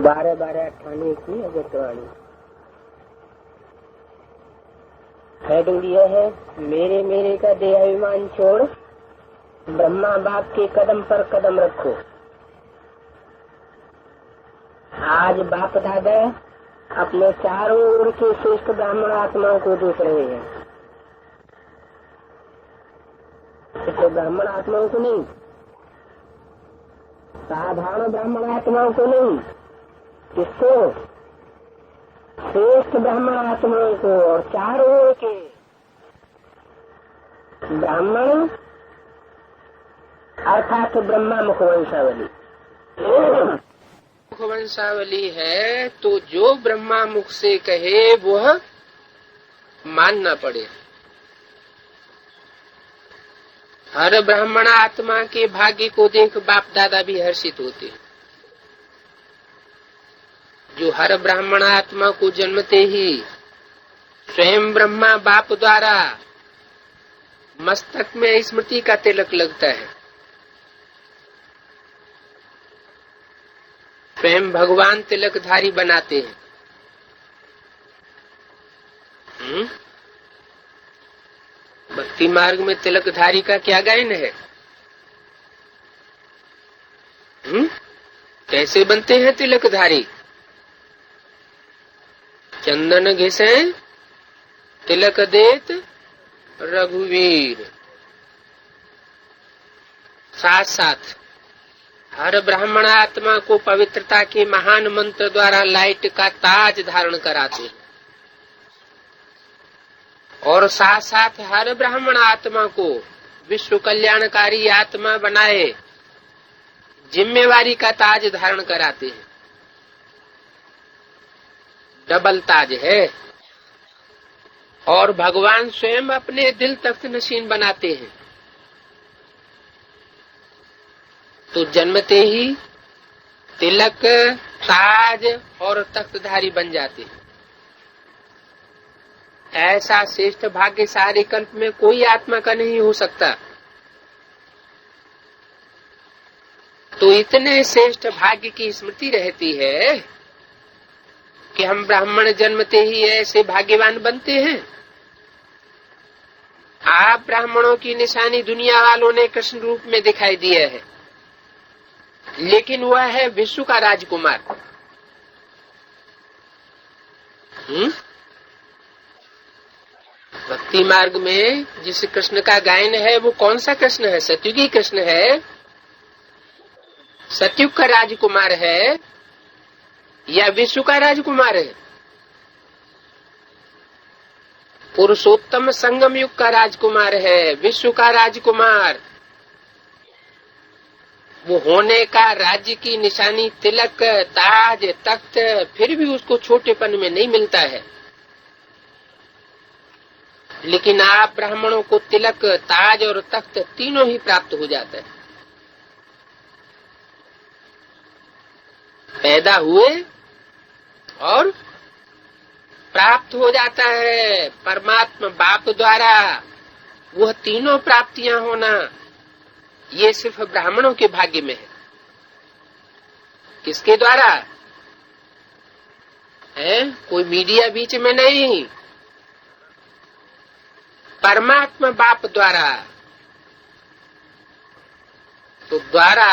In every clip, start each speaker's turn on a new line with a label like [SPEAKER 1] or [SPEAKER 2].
[SPEAKER 1] 12/12/98 की अगस्त्यवाणी। हेडिंग यह है, मेरे मेरे का देहाभिमान छोड़ ब्रह्मा बाप के कदम पर कदम रखो। आज बाप दादा अपने चारों ओर के श्रेष्ठ ब्राह्मण आत्माओं को देख रहे हैं। इसे ब्राह्मण आत्माओं को नहीं, साधारण ब्राह्मण आत्माओं को नहीं, किसको? श्रेष्ठ ब्राह्मण आत्माओं को। और चारों ओर के ब्राह्मण अर्थात ब्रह्मा मुखवंशावली।
[SPEAKER 2] मुखवंशावली है तो जो ब्रह्मा मुख से कहे वह मानना पड़े। हर ब्राह्मण आत्मा के भाग्य को देख बाप दादा भी हर्षित होते हैं। जो हर ब्राह्मण आत्मा को जन्मते ही स्वयं ब्रह्मा बाप द्वारा मस्तक में स्मृति का तिलक लगता है, स्वयं भगवान तिलकधारी बनाते हैं। भक्ति मार्ग में तिलकधारी का क्या गायन है? कैसे बनते हैं तिलकधारी? चंदन घिसे तिलक देत रघुवीर। साथ साथ हर ब्राह्मण आत्मा को पवित्रता के महान मंत्र द्वारा लाइट का ताज धारण कराते हैं और साथ साथ हर ब्राह्मण आत्मा को विश्व कल्याणकारी आत्मा बनाए जिम्मेवारी का ताज धारण कराते हैं। डबल ताज है। और भगवान स्वयं अपने दिल तख्त नशीन बनाते हैं। तो जन्मते ही तिलक, ताज और तख्तधारी बन जाते हैं। ऐसा श्रेष्ठ भाग्य सारे कल्प में कोई आत्मा का नहीं हो सकता। तो इतने श्रेष्ठ भाग्य की स्मृति रहती है कि हम ब्राह्मण जन्मते ही ऐसे भाग्यवान बनते हैं। आप ब्राह्मणों की निशानी दुनिया वालों ने कृष्ण रूप में दिखाई दिया है, लेकिन वह है विश्व का राजकुमार। भक्ति मार्ग में जिस कृष्ण का गायन है वो कौन सा कृष्ण है? सत्युगी कृष्ण है, सत्युग का राजकुमार है या विश्व का राजकुमार है? पुरुषोत्तम संगम युग का राजकुमार है, विश्व का राजकुमार। वो होने का राज्य की निशानी तिलक, ताज, तख्त फिर भी उसको छोटेपन में नहीं मिलता है। लेकिन आप ब्राह्मणों को तिलक, ताज और तख्त तीनों ही प्राप्त हो जाता है। पैदा हुए और प्राप्त हो जाता है परमात्मा बाप द्वारा। वह तीनों प्राप्तियां होना ये सिर्फ ब्राह्मणों के भाग्य में है। किसके द्वारा है? कोई मीडिया बीच में नहीं, परमात्मा बाप द्वारा। तो द्वारा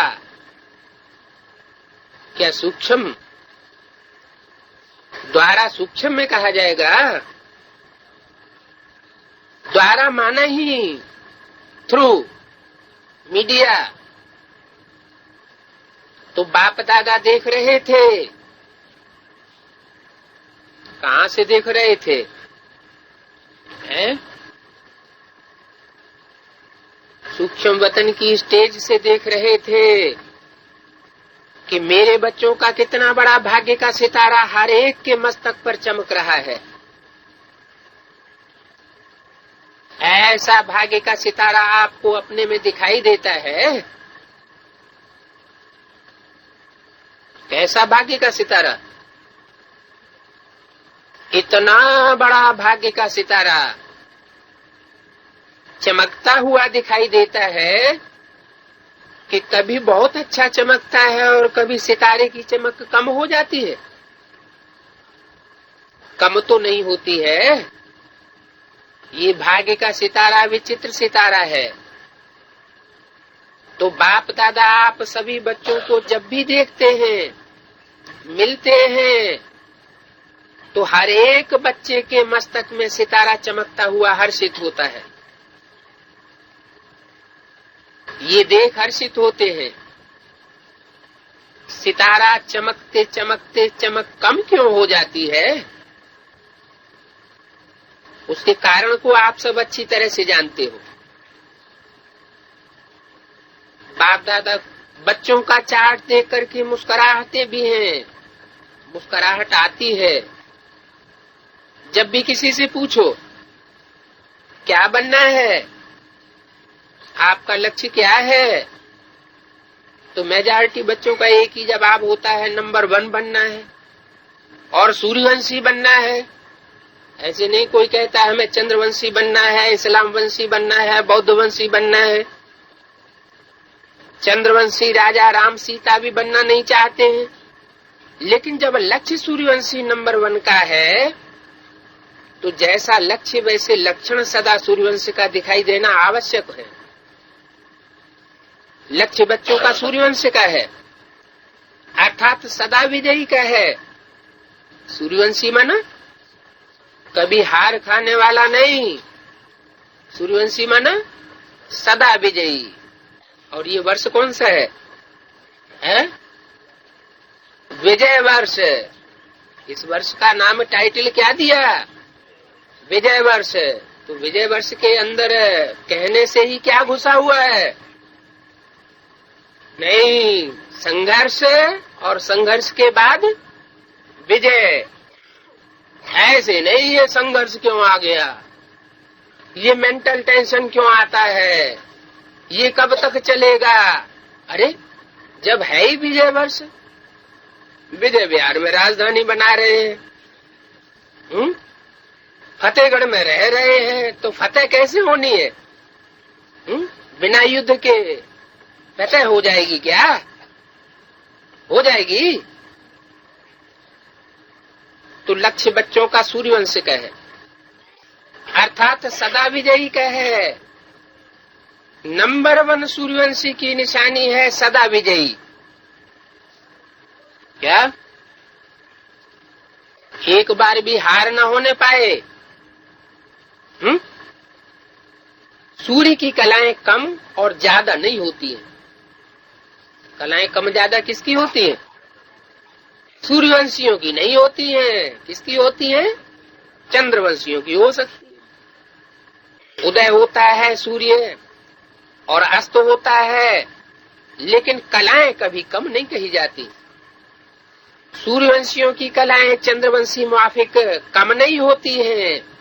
[SPEAKER 2] क्या सूक्ष्म? द्वारा सूक्ष्म में कहा जाएगा। द्वारा माना ही थ्रू मीडिया। तो बाप दादा देख रहे थे। कहां से देख रहे थे? हैं? सूक्ष्म वतन की स्टेज से देख रहे थे कि मेरे बच्चों का कितना बड़ा भाग्य का सितारा हर एक के मस्तक पर चमक रहा है। ऐसा भाग्य का सितारा आपको अपने में दिखाई देता है? कैसा भाग्य का सितारा? इतना बड़ा भाग्य का सितारा चमकता हुआ दिखाई देता है कि कभी बहुत अच्छा चमकता है और कभी सितारे की चमक कम हो जाती है? कम तो नहीं होती है। ये भाग्य का सितारा विचित्र सितारा है। तो बाप दादा आप सभी बच्चों को जब भी देखते हैं, मिलते हैं, तो हर एक बच्चे के मस्तक में सितारा चमकता हुआ हर्षित होता है। ये देख हर्षित होते हैं। सितारा चमकते चमकते चमक कम क्यों हो जाती है? उसके कारण को आप सब अच्छी तरह से जानते हो। बाप दादा बच्चों का चार्ट देख करके मुस्कुराते भी हैं। मुस्कुराहट आती है। जब भी किसी से पूछो क्या बनना है, आपका लक्ष्य क्या है, तो मेजॉरिटी बच्चों का एक ही जवाब होता है, नंबर 1 बनना है और सूर्यवंशी बनना है। ऐसे नहीं कोई कहता है हमें चंद्रवंशी बनना है, इस्लाम वंशी बनना है, बौद्ध वंशी बनना है। चंद्रवंशी राजा राम सीता भी बनना नहीं चाहते हैं। लेकिन जब लक्ष्य सूर्यवंशी नंबर 1 का है, तो जैसा लक्ष्य वैसे लक्षण सदा सूर्यवंश का दिखाई देना आवश्यक है। लक्ष्य बच्चों का सूर्यवंश का है, अर्थात सदा विजयी का है। सूर्यवंशी माना कभी हार खाने वाला नहीं। सूर्यवंशी माना सदा विजयी। और ये वर्ष कौन सा है? विजय वर्ष। इस वर्ष का नाम टाइटल क्या दिया? विजय वर्ष। तो विजय वर्ष के अंदर कहने से ही क्या घुसा हुआ है? नहीं, संघर्ष और संघर्ष के बाद विजय। ऐसे नहीं ये संघर्ष क्यों आ गया, ये मेंटल टेंशन क्यों आता है, ये कब तक चलेगा? अरे जब है ही विजय वर्ष, विजय बिहार में राजधानी बना रहे हैं, फतेहगढ़ में रह रहे हैं, तो फतेह कैसे होनी है? बिना युद्ध के फतेह हो जाएगी क्या? हो जाएगी? तो लक्ष्य बच्चों का सूर्यवंश का है, अर्थात सदा विजयी का है। नंबर 1 सूर्यवंशी की निशानी है सदा विजयी। क्या एक बार भी हार न होने पाए? सूर्य की कलाएं कम और ज्यादा नहीं होती हैं। कलाएं कम ज्यादा किसकी होती हैं? सूर्यवंशियों की नहीं होती हैं। किसकी होती हैं? चंद्रवंशियों की हो सकती है। उदय होता है सूर्य और अस्त होता है, लेकिन कलाएं कभी कम नहीं कही जाती। सूर्यवंशियों की कलाएं चंद्रवंशी मुआफिक कम नहीं होती हैं।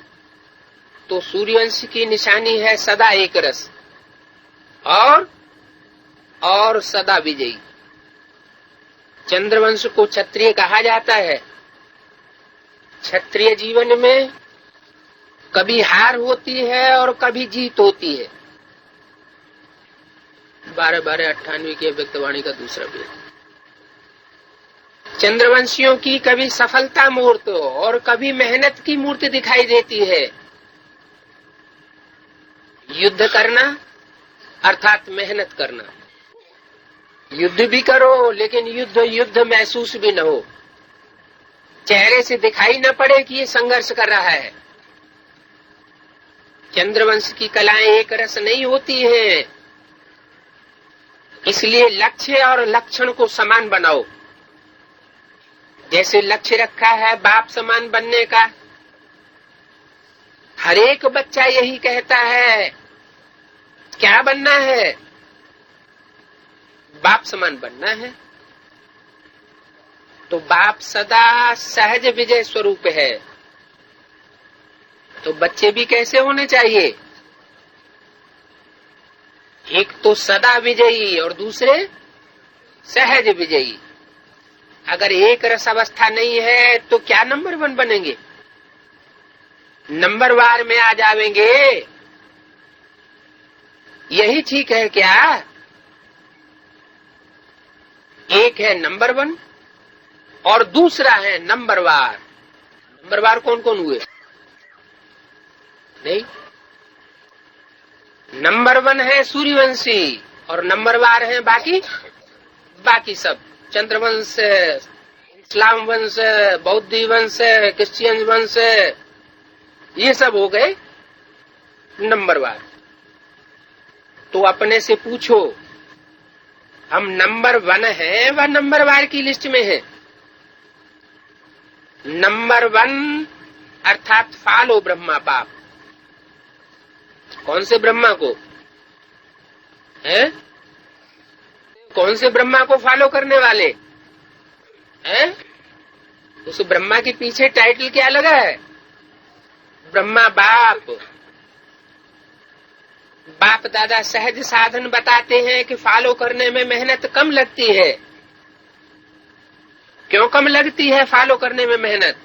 [SPEAKER 2] तो सूर्यवंश की निशानी है सदा एक रस और सदा विजयी। चंद्रवंश को क्षत्रिय कहा जाता है। क्षत्रिय जीवन में कभी हार होती है और कभी जीत होती है। 12/12/98 की व्यक्तवाणी का दूसरा पेज। चंद्रवंशियों की कभी सफलता मूर्त और कभी मेहनत की मूर्ति दिखाई देती है। युद्ध करना अर्थात मेहनत करना। युद्ध भी करो, लेकिन युद्ध महसूस भी न हो, चेहरे से दिखाई न पड़े कि ये संघर्ष कर रहा है। चंद्रवंश की कलाएं एक रस नहीं होती हैं। इसलिए लक्ष्य और लक्षण को समान बनाओ। जैसे लक्ष्य रखा है बाप समान बनने का, हर एक बच्चा यही कहता है क्या बनना है? बाप समान बनना है। तो बाप सदा सहज विजय स्वरूप है। तो बच्चे भी कैसे होने चाहिए? एक तो सदा विजयी और दूसरे सहज विजयी। अगर एक रस अवस्था नहीं है तो क्या नंबर 1 बनेंगे? नंबर वार में आ जावेंगे। यही ठीक है क्या? एक है नंबर 1 और दूसरा है नंबरवार। नंबरवार कौन कौन हुए? नहीं, नंबर 1 है सूर्यवंशी और नंबरवार है बाकी सब, चंद्रवंश, इस्लाम वंश, बौद्धी वंश, क्रिश्चियन वंश, ये सब हो गए नंबरवार। तो अपने से पूछो, हम नंबर 1 है व नंबरवार की लिस्ट में है? नंबर 1 अर्थात फॉलो ब्रह्मा बाप। कौन से ब्रह्मा को है? कौन से ब्रह्मा को फॉलो करने वाले हैं? उस ब्रह्मा के पीछे टाइटल क्या लगा है? ब्रह्मा बाप। बाप दादा सहज साधन बताते हैं कि फॉलो करने में मेहनत कम लगती है। क्यों कम लगती है फॉलो करने में मेहनत?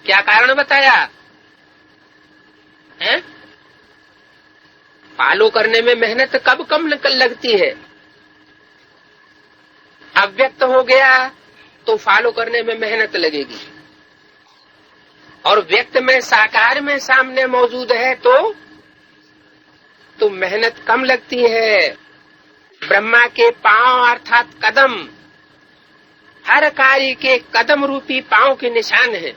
[SPEAKER 2] क्या कारण बताया है? फॉलो करने में मेहनत कब कम लगती है? अव्यक्त हो गया तो फॉलो करने में मेहनत लगेगी, और व्यक्त में साकार में सामने मौजूद है तो मेहनत कम लगती है। ब्रह्मा के पांव अर्थात कदम, हर कार्य के कदम रूपी पांव के निशान है,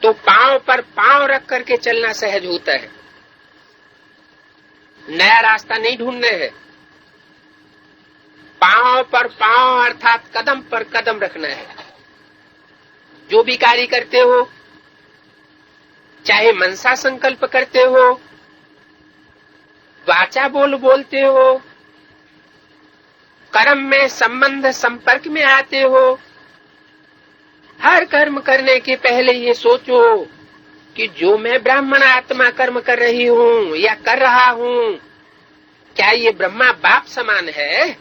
[SPEAKER 2] तो पांव पर पांव रख करके चलना सहज होता है। नया रास्ता नहीं ढूंढने हैं, पांव पर पांव अर्थात कदम पर कदम रखना है। जो भी कार्य करते हो, चाहे मनसा संकल्प करते हो, वाचा बोलते हो, कर्म में संबंध संपर्क में आते हो, हर कर्म करने के पहले ये सोचो कि जो मैं ब्राह्मण आत्मा कर्म कर रही हूँ या कर रहा हूँ, क्या ये ब्रह्मा बाप समान है?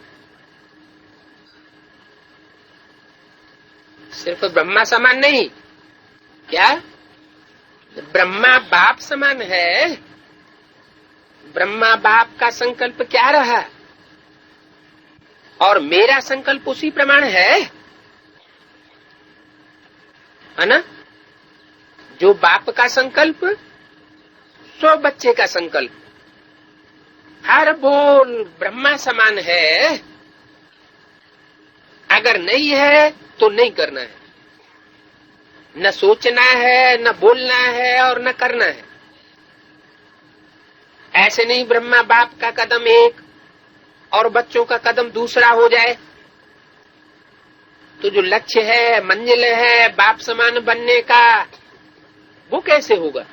[SPEAKER 2] सिर्फ ब्रह्मा समान नहीं, क्या ब्रह्मा बाप समान है? ब्रह्मा बाप का संकल्प क्या रहा और मेरा संकल्प उसी प्रमाण है ना? जो बाप का संकल्प सो बच्चे का संकल्प, हर बोल ब्रह्मा समान है। अगर नहीं है तो नहीं करना है, न सोचना है, न बोलना है और न करना है। ऐसे नहीं ब्रह्मा बाप का कदम एक और बच्चों का कदम दूसरा हो जाए, तो जो लक्ष्य है, मंजिल है बाप समान बनने का, वो कैसे होगा?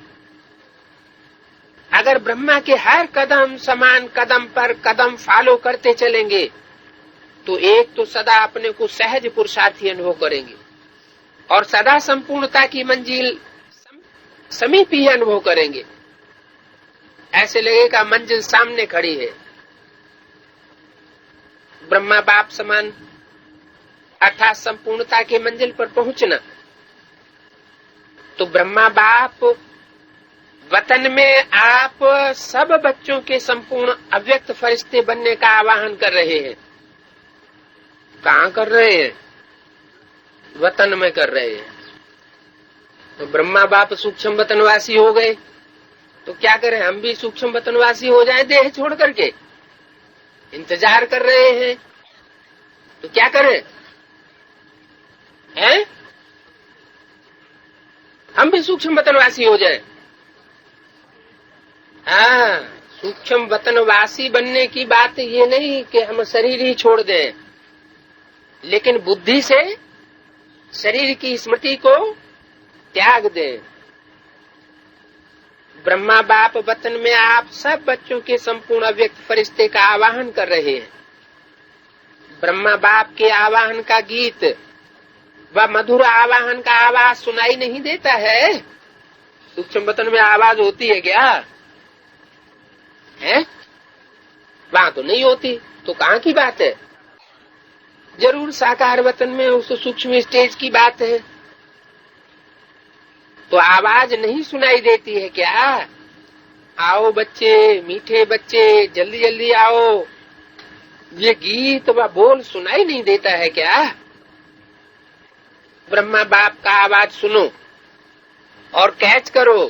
[SPEAKER 2] अगर ब्रह्मा के हर कदम समान कदम पर कदम फॉलो करते चलेंगे तो एक तो सदा अपने को सहज पुरुषार्थी अनुभव करेंगे और सदा संपूर्णता की मंजिल समीप ही अनुभव करेंगे। ऐसे लगेगा मंजिल सामने खड़ी है। ब्रह्मा बाप समान अर्थात संपूर्णता के मंजिल पर पहुंचना, तो ब्रह्मा बाप वतन में आप सब बच्चों के संपूर्ण अव्यक्त फरिश्ते बनने का आवाहन कर रहे हैं। कहाँ कर रहे हैं? वतन में कर रहे हैं। तो ब्रह्मा बाप सूक्ष्म वतनवासी हो गए, तो क्या करें? हम भी सूक्ष्म वतनवासी हो जाएं देह छोड़ करके? इंतजार कर रहे हैं, तो क्या करें? हैं? हम भी सूक्ष्म वतनवासी हो जाएं। हाँ, सूक्ष्म वतनवासी बनने की बात ये नहीं कि हम शरीर ही छोड़ दें, लेकिन बुद्धि से शरीर की स्मृति को त्याग दें। ब्रह्मा बाप वतन में आप सब बच्चों के संपूर्ण अव्यक्त फरिश्ते का आवाहन कर रहे हैं। ब्रह्मा बाप के आवाहन का गीत व मधुर आवाहन का आवाज सुनाई नहीं देता है? सूक्ष्म वतन में आवाज होती है क्या? है? वहां तो नहीं होती, तो कहाँ की बात है? जरूर साकार वतन में उस सूक्ष्म स्टेज की बात है। तो आवाज नहीं सुनाई देती है क्या? आओ बच्चे, मीठे बच्चे, जल्दी जल्दी आओ, ये गीत व बोल सुनाई नहीं देता है क्या? ब्रह्मा बाप का आवाज सुनो और कैच करो।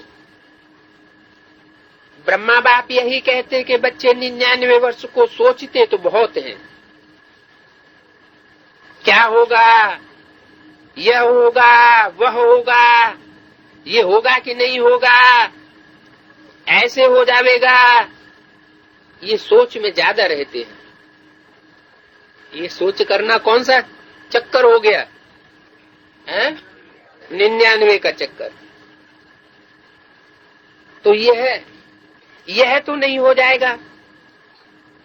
[SPEAKER 2] ब्रह्मा बाप यही कहते कि बच्चे 99 वर्ष को सोचते तो बहुत हैं। क्या होगा, यह होगा, वह होगा, ये होगा कि नहीं होगा, ऐसे हो जाएगा, ये सोच में ज्यादा रहते हैं। ये सोच करना कौन सा चक्कर हो गया है? 99 का चक्कर। तो यह तो नहीं हो जाएगा।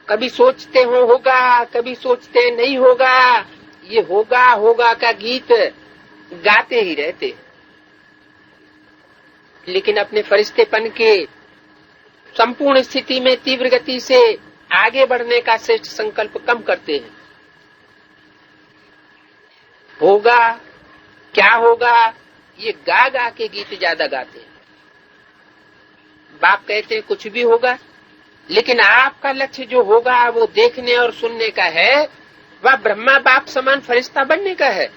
[SPEAKER 2] कभी सोचते हो होगा, कभी सोचते नहीं होगा। ये होगा होगा का गीत गाते ही रहते, लेकिन अपने फरिश्तेपन के संपूर्ण स्थिति में तीव्र गति से आगे बढ़ने का श्रेष्ठ संकल्प कम करते हैं। होगा, क्या होगा, ये गा गा के गीत ज्यादा गाते हैं। बाप कहते हैं कुछ भी होगा, लेकिन आपका लक्ष्य जो होगा वो देखने और सुनने का है, वह ब्रह्मा बाप समान फरिश्ता बनने का है।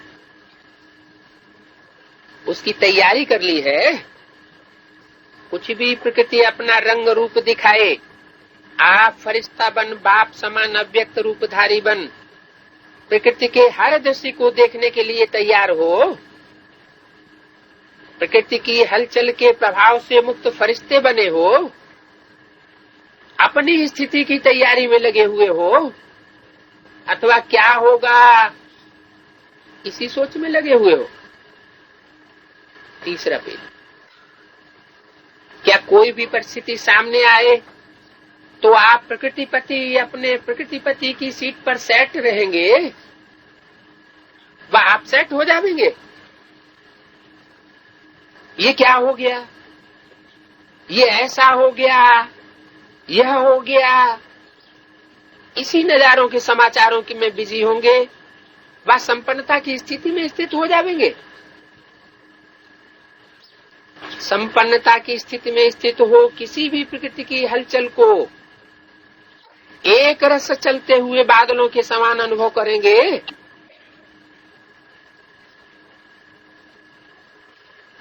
[SPEAKER 2] उसकी तैयारी कर ली है। कुछ भी प्रकृति अपना रंग रूप दिखाए, आप फरिश्ता बन, बाप समान अव्यक्त रूपधारी बन, प्रकृति के हर दृश्य को देखने के लिए तैयार हो। प्रकृति की हलचल के प्रभाव से मुक्त फरिश्ते बने हो, अपनी स्थिति की तैयारी में लगे हुए हो, अथवा क्या होगा इसी सोच में लगे हुए हो। तीसरा पेज। क्या कोई भी परिस्थिति सामने आए तो आप प्रकृतिपति अपने प्रकृतिपति की सीट पर सेट रहेंगे, वह आप सेट हो जाएंगे। ये क्या हो गया, ये ऐसा हो गया, यह हो गया, इसी नजारों के समाचारों की में बिजी होंगे, वह संपन्नता की स्थिति में स्थित हो जाएंगे। संपन्नता की स्थिति में स्थित हो, किसी भी प्रकृति की हलचल को एक रस चलते हुए बादलों के समान अनुभव करेंगे।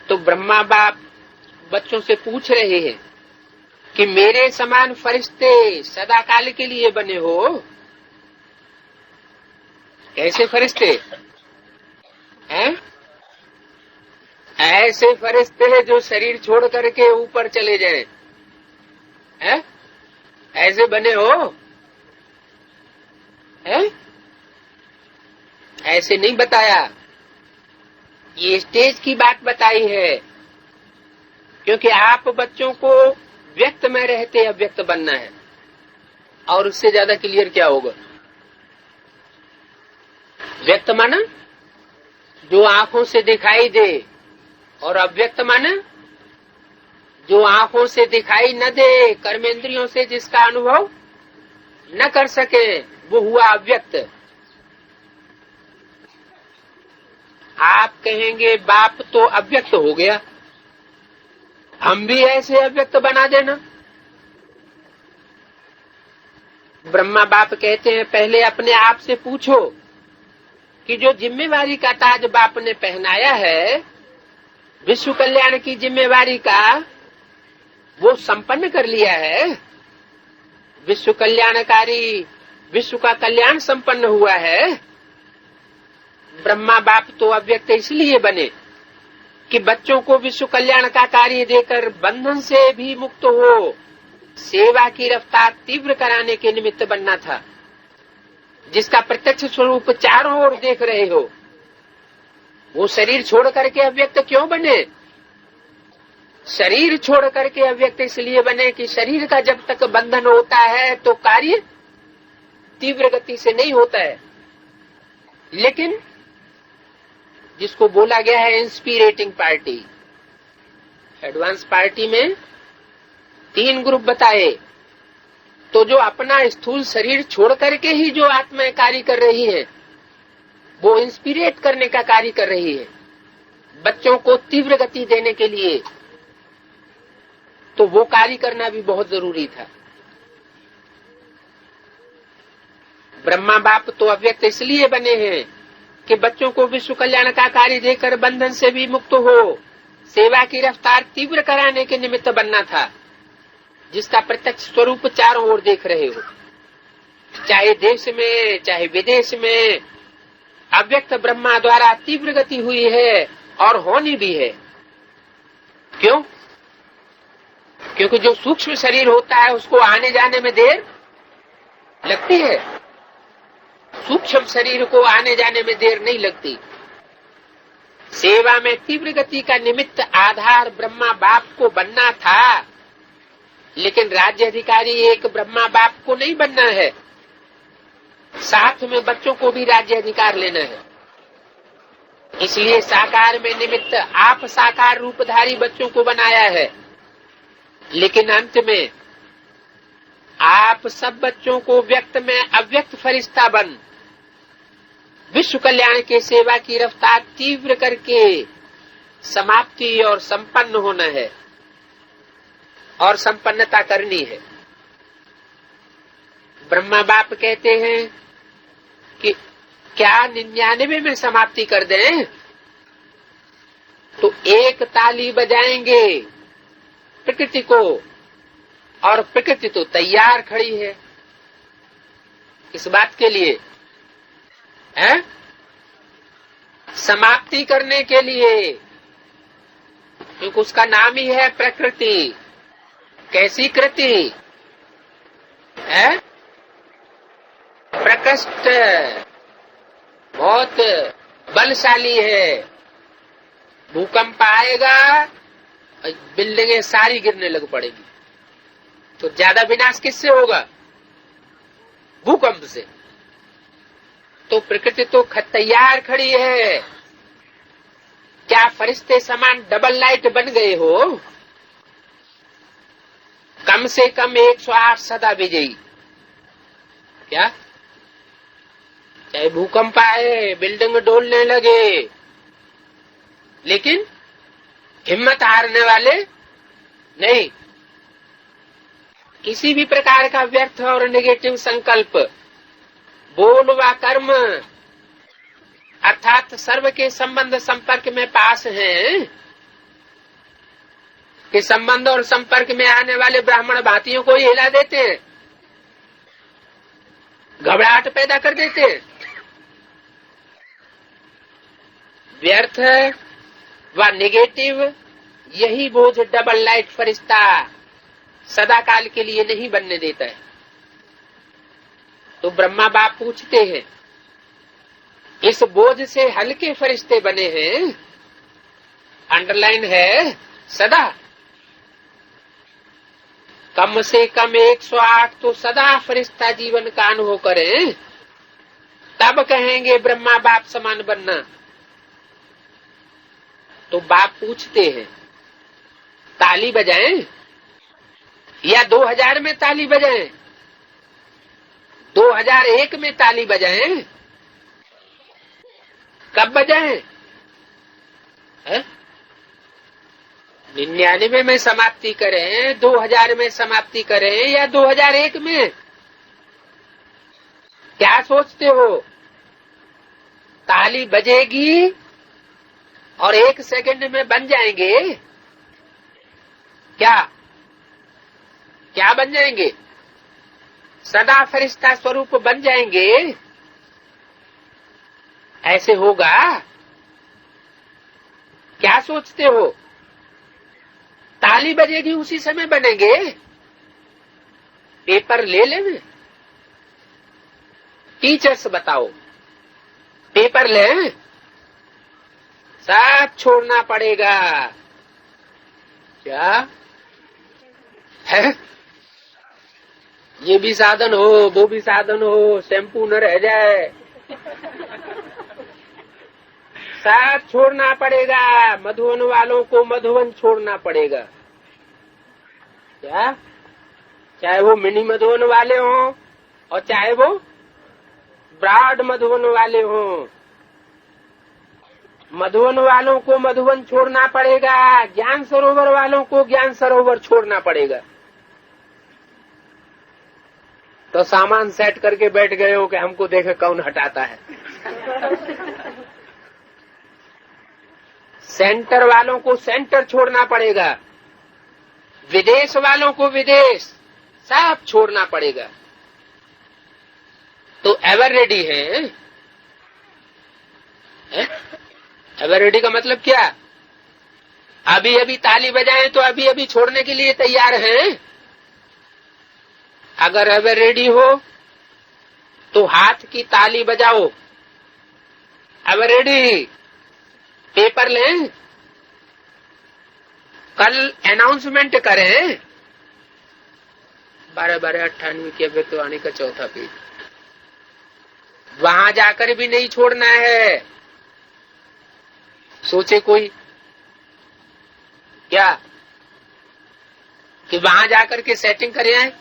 [SPEAKER 2] तो ब्रह्मा बाप बच्चों से पूछ रहे हैं कि मेरे समान फरिश्ते सदा काल के लिए बने हो। कैसे फरिश्ते हैं? ऐसे फरिश्ते हैं जो शरीर छोड़ करके ऊपर चले जाएं, हैं? ऐसे बने हो? हैं? ऐसे नहीं बताया, ये स्टेज की बात बताई है, क्योंकि आप बच्चों को व्यक्त में रहते अव्यक्त बनना है। और उससे ज्यादा क्लियर क्या होगा? व्यक्त माना जो आंखों से दिखाई दे, और अव्यक्त माना जो आंखों से दिखाई न दे, कर्मेंद्रियों से जिसका अनुभव न कर सके, वो हुआ अव्यक्त। आप कहेंगे बाप तो अव्यक्त हो गया, हम भी ऐसे अव्यक्त बना देना। ब्रह्मा बाप कहते हैं पहले अपने आप से पूछो कि जो जिम्मेवारी का ताज बाप ने पहनाया है, विश्व कल्याण की जिम्मेवारी का, वो संपन्न कर लिया है। विश्व कल्याणकारी, विश्व का कल्याण संपन्न हुआ है। ब्रह्मा बाप तो अव्यक्त इसलिए बने कि बच्चों को विश्व कल्याण का कार्य देकर बंधन से भी मुक्त हो, सेवा की रफ्तार तीव्र कराने के निमित्त बनना था, जिसका प्रत्यक्ष स्वरूप चारों ओर देख रहे हो। वो शरीर छोड़ करके अव्यक्त क्यों बने? शरीर छोड़ करके अव्यक्त इसलिए बने कि शरीर का जब तक बंधन होता है तो कार्य तीव्र गति से नहीं होता है। लेकिन जिसको बोला गया है इंस्पिरेटिंग पार्टी, एडवांस पार्टी में 3 ग्रुप बताए। तो जो अपना स्थूल शरीर छोड़ करके ही जो आत्माएं कार्य कर रही है, वो इंस्पिरेट करने का कार्य कर रही है बच्चों को तीव्र गति देने के लिए। तो वो कार्य करना भी बहुत जरूरी था। ब्रह्मा बाप तो अव्यक्त इसलिए बने हैं कि बच्चों को विश्व कल्याण का कार्य देकर बंधन से भी मुक्त हो, सेवा की रफ्तार तीव्र कराने के निमित्त बनना था, जिसका प्रत्यक्ष स्वरूप चारों ओर देख रहे हो। चाहे देश में चाहे विदेश में अव्यक्त ब्रह्मा द्वारा तीव्र गति हुई है और होनी भी है। क्यों? क्योंकि जो सूक्ष्म शरीर होता है उसको आने जाने में देर लगती है, सूक्ष्म शरीर को आने जाने में देर नहीं लगती। सेवा में तीव्र गति का निमित्त आधार ब्रह्मा बाप को बनना था, लेकिन राज्य अधिकारी एक ब्रह्मा बाप को नहीं बनना है, साथ में बच्चों को भी राज्य अधिकार लेना है। इसलिए साकार में निमित्त आप साकार रूपधारी बच्चों को बनाया है, लेकिन अंत में आप सब बच्चों को व्यक्त में अव्यक्त फरिश्ता बन विश्व कल्याण के सेवा की रफ्तार तीव्र करके समाप्ति और संपन्न होना है और संपन्नता करनी है। ब्रह्मा बाप कहते हैं कि क्या 99 में समाप्ति कर दें? तो एक ताली बजाएंगे प्रकृति को, और प्रकृति तो तैयार खड़ी है इस बात के लिए, है समाप्ति करने के लिए, क्योंकि उसका नाम ही है प्रकृति। कैसी कृति है? प्रकृष्ट, बहुत बलशाली है। भूकंप आएगा, बिल्डिंगें सारी गिरने लग पड़ेगी, तो ज्यादा विनाश किससे होगा? भूकंप से। तो प्रकृति तो तैयार खड़ी है। क्या फरिश्ते समान डबल लाइट बन गए हो? कम से कम 108 सदा विजयी। क्या? चाहे भूकंप आए, बिल्डिंग डोलने लगे, लेकिन हिम्मत हारने वाले नहीं। किसी भी प्रकार का व्यर्थ और नेगेटिव संकल्प, बोल व कर्म अर्थात सर्व के संबंध संपर्क में पास हैं कि संबंध और संपर्क में आने वाले ब्राह्मण भांतियों को हिला देते हैं, घबराहट पैदा कर देते हैं। व्यर्थ व नेगेटिव, यही बोझ डबल लाइट फरिश्ता सदा काल के लिए नहीं बनने देता है। तो ब्रह्मा बाप पूछते हैं, इस बोझ से हल्के फरिश्ते बने हैं, अंडरलाइन है सदा। कम से कम 108 तो सदा फरिश्ता जीवन का अनुभव करें, तब कहेंगे ब्रह्मा बाप समान बनना। तो बाप पूछते हैं, ताली बजाएं या 2000 में ताली बजाएं? 2001 में ताली बजाएं? कब बजाएं? 99 में समाप्ति करें, 2000 में समाप्ति करें या 2001 में? क्या सोचते हो? ताली बजेगी और 1 सेकंड में बन जाएंगे? क्या क्या बन जाएंगे? सदा फरिश्ता स्वरूप बन जाएंगे? ऐसे होगा? क्या सोचते हो? ताली बजेगी उसी समय बनेंगे? पेपर ले लें? टीचर्स बताओ, पेपर लें? साथ छोड़ना पड़ेगा। क्या है? ये भी साधन हो, वो भी साधन हो, शैम्पू न रह जाए, साथ छोड़ना पड़ेगा। मधुवन वालों को मधुवन छोड़ना पड़ेगा। क्या? चाहे वो मिनी मधुवन वाले हों और चाहे वो ब्रॉड मधुवन वाले हों, मधुवन वालों को मधुवन छोड़ना पड़ेगा, ज्ञान सरोवर वालों को ज्ञान सरोवर छोड़ना पड़ेगा। तो सामान सेट करके बैठ गए हो कि हमको देखे कौन हटाता है। सेंटर वालों को सेंटर छोड़ना पड़ेगा, विदेश वालों को विदेश, सब छोड़ना पड़ेगा। तो एवर रेडी है? एवर रेडी का मतलब क्या? अभी अभी ताली बजाएं तो अभी अभी छोड़ने के लिए तैयार हैं। अगर एवर रेडी हो तो हाथ की ताली बजाओ। Ever ready? पेपर लें, कल अनाउंसमेंट करें। 12/12/98 की अभी तो आने का चौथा पेज। वहां जाकर भी नहीं छोड़ना है। सोचे कोई क्या कि वहां जाकर के सेटिंग करें आए,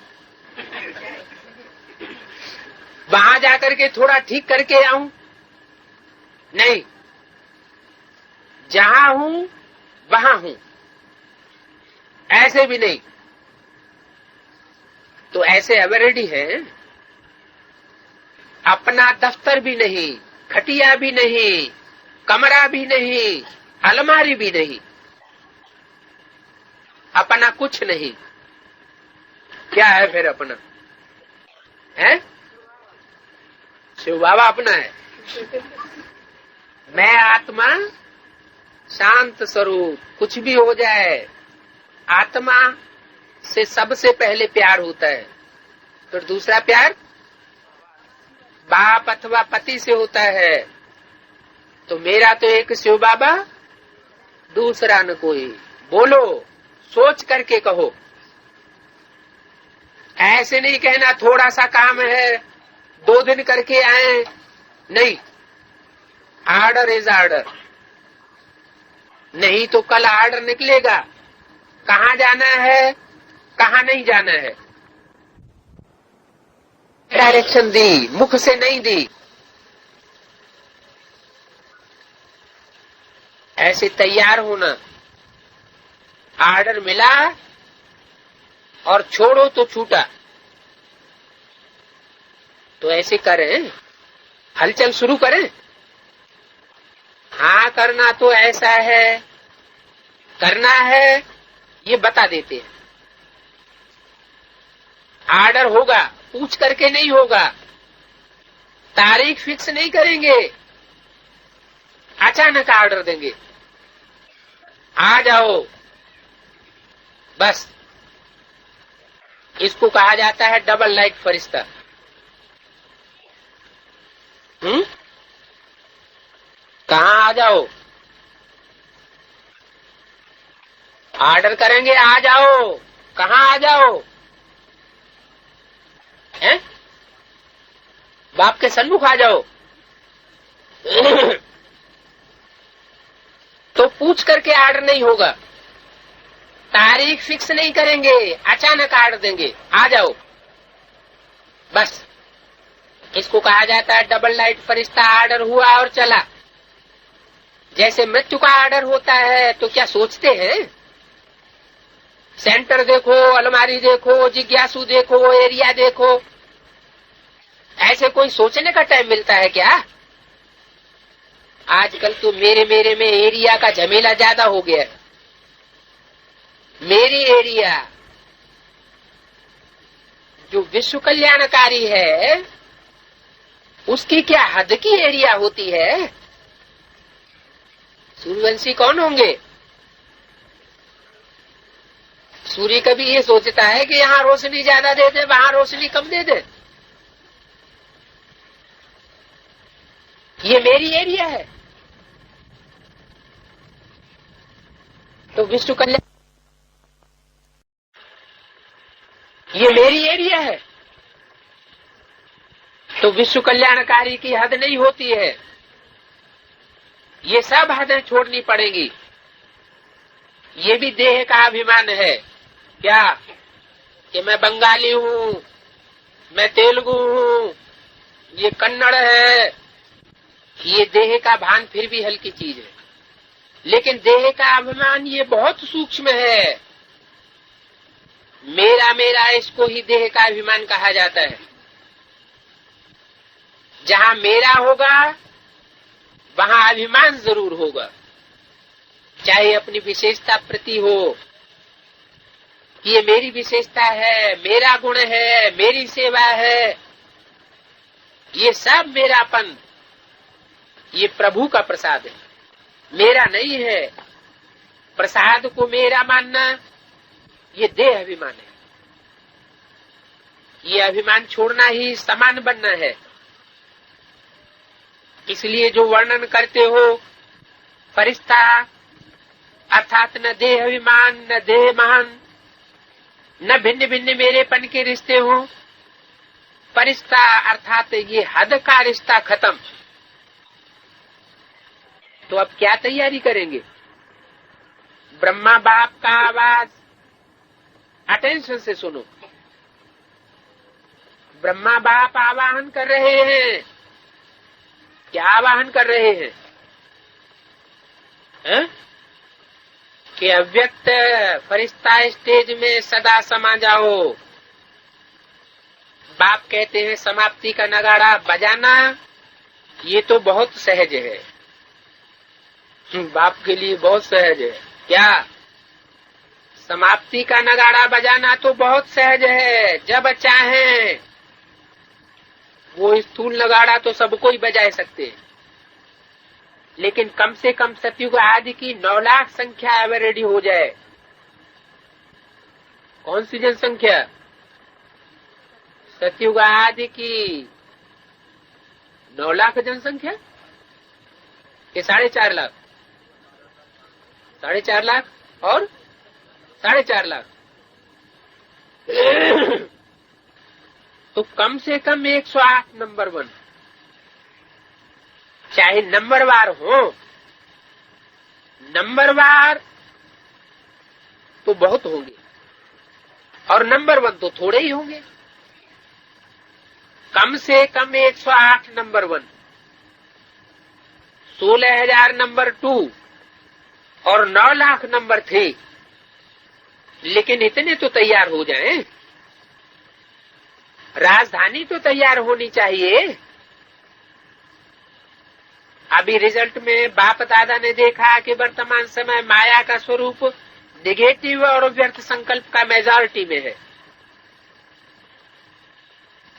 [SPEAKER 2] वहां जाकर के थोड़ा ठीक करके आऊं? नहीं, जहां हूं वहां हूं, ऐसे भी नहीं। तो ऐसे एवर रेडी है? अपना दफ्तर भी नहीं, खटिया भी नहीं, कमरा भी नहीं, अलमारी भी नहीं, अपना कुछ नहीं। क्या है फिर अपना? है शिव बाबा अपना है। मैं आत्मा शांत स्वरूप, कुछ भी हो जाए आत्मा से सबसे पहले प्यार होता है, फिर दूसरा प्यार बाप अथवा पति से होता है। तो मेरा तो एक शिव बाबा, दूसरा न कोई। बोलो, सोच करके कहो। ऐसे नहीं कहना थोड़ा सा काम है 2 दिन करके आए, नहीं। Order is order. नहीं तो कल आर्डर निकलेगा, कहाँ जाना है कहाँ नहीं जाना है। डायरेक्शन दी, मुख से नहीं दी। ऐसे तैयार होना। आर्डर मिला और छोड़ो तो छूटा। तो ऐसे करें, हलचल शुरू करें। हाँ करना तो ऐसा है, करना है ये बता देते हैं। आर्डर होगा, पूछ करके नहीं होगा। तारीख फिक्स नहीं करेंगे, अचानक आर्डर देंगे, आ जाओ बस। इसको कहा जाता है डबल लाइट फरिश्ता। कहाँ आ जाओ? आर्डर करेंगे, आ जाओ। कहाँ आ जाओ? हैं? बाप के सन्मुख आ जाओ। तो पूछ करके आर्डर नहीं होगा, तारीख फिक्स नहीं करेंगे, अचानक आर्डर देंगे, आ जाओ बस। इसको कहा जाता है डबल लाइट फरिश्ता। आर्डर हुआ और चला। जैसे मृत्यु का आर्डर होता है तो क्या सोचते हैं? सेंटर देखो, अलमारी देखो, जिज्ञासु देखो, एरिया देखो। ऐसे कोई सोचने का टाइम मिलता है क्या? आजकल तो मेरे में एरिया का झमेला ज्यादा हो गया है। मेरी एरिया जो विश्व कल्याणकारी है, उसकी क्या हद की एरिया होती है? सूर्यवंशी कौन होंगे? सूर्य कभी ये सोचता है कि यहाँ रोशनी ज्यादा दे दे, वहां रोशनी कम दे दे? ये मेरी एरिया है। तो विश्व कल्याण, ये मेरी एरिया है। तो विश्व कल्याणकारी की हद नहीं होती है। ये सब हदें छोड़नी पड़ेंगी। ये भी देह का अभिमान है क्या कि मैं बंगाली हूँ, मैं तेलुगु हूँ, ये कन्नड़ है। ये देह का भान फिर भी हल्की चीज है, लेकिन देह का अभिमान ये बहुत सूक्ष्म है। मेरा मेरा इसको ही देह का अभिमान कहा जाता है। जहां मेरा होगा वहां अभिमान जरूर होगा, चाहे अपनी विशेषता प्रति हो कि ये मेरी विशेषता है, मेरा गुण है, मेरी सेवा है, ये सब मेरापन, ये प्रभु का प्रसाद है, मेरा नहीं है। प्रसाद को मेरा मानना ये देह अभिमान है। ये अभिमान छोड़ना ही समान बनना है। इसलिए जो वर्णन करते हो फरिश्ता अर्थात न देह अभिमान, न देह महान, न भिन्न भिन्न मेरेपन के रिश्ते हो, फरिश्ता अर्थात ये हद का रिश्ता खत्म। तो अब क्या तैयारी करेंगे? ब्रह्मा बाप का आवाज अटेंशन से सुनो। ब्रह्मा बाप आवाहन कर रहे हैं। क्या आवाहन कर रहे हैं? कि अव्यक्त फरिश्ता स्टेज में सदा समा जाओ। बाप कहते हैं समाप्ति का नगाड़ा बजाना ये तो बहुत सहज है। बाप के लिए बहुत सहज है। क्या? समाप्ति का नगाड़ा बजाना तो बहुत सहज है। जब चाहे वो स्थूल नगाड़ा तो सबको ही बजा सकते हैं, लेकिन कम से कम सतयुग आदि की 9 लाख संख्या अब रेडी हो जाए। कौन सी जनसंख्या? सतयुग आदि की 9 लाख जनसंख्या के 4.5 लाख, 4.5 लाख और 4.5 लाख तो कम से कम 108 नंबर 1, चाहे नंबरवार हो। नंबरवार तो बहुत होंगे और नंबर 1 तो थोड़े ही होंगे। कम से कम 108 नंबर 1, 16,000 नंबर 2 और 9 लाख नंबर 3। लेकिन इतने तो तैयार हो जाएं। राजधानी तो तैयार होनी चाहिए। अभी रिजल्ट में बाप दादा ने देखा कि वर्तमान समय माया का स्वरूप निगेटिव और व्यर्थ संकल्प का मेजॉरिटी में है।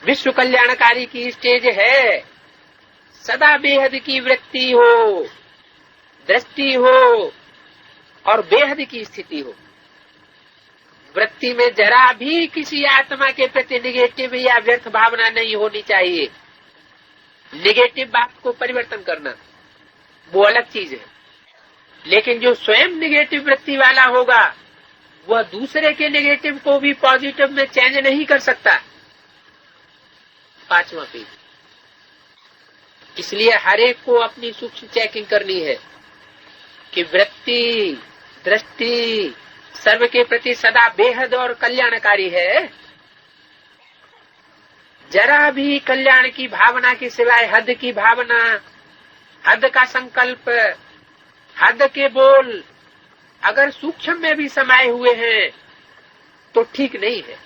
[SPEAKER 2] विश्व कल्याणकारी की स्टेज है। सदा बेहद की वृत्ति हो, दृष्टि हो और बेहद की स्थिति हो। वृत्ति में जरा भी किसी आत्मा के प्रति निगेटिव या व्यर्थ भावना नहीं होनी चाहिए। निगेटिव बात को परिवर्तन करना वो अलग चीज है, लेकिन जो स्वयं निगेटिव वृत्ति वाला होगा वह दूसरे के निगेटिव को भी पॉजिटिव में चेंज नहीं कर सकता। 5वां पेज। इसलिए हर एक को अपनी सूक्ष्म चेकिंग करनी है कि वृत्ति, दृष्टि सर्व के प्रति सदा बेहद और कल्याणकारी है। जरा भी कल्याण की भावना के सिवाय हद की भावना, हद का संकल्प, हद के बोल अगर सूक्ष्म में भी समाये हुए हैं तो ठीक नहीं है।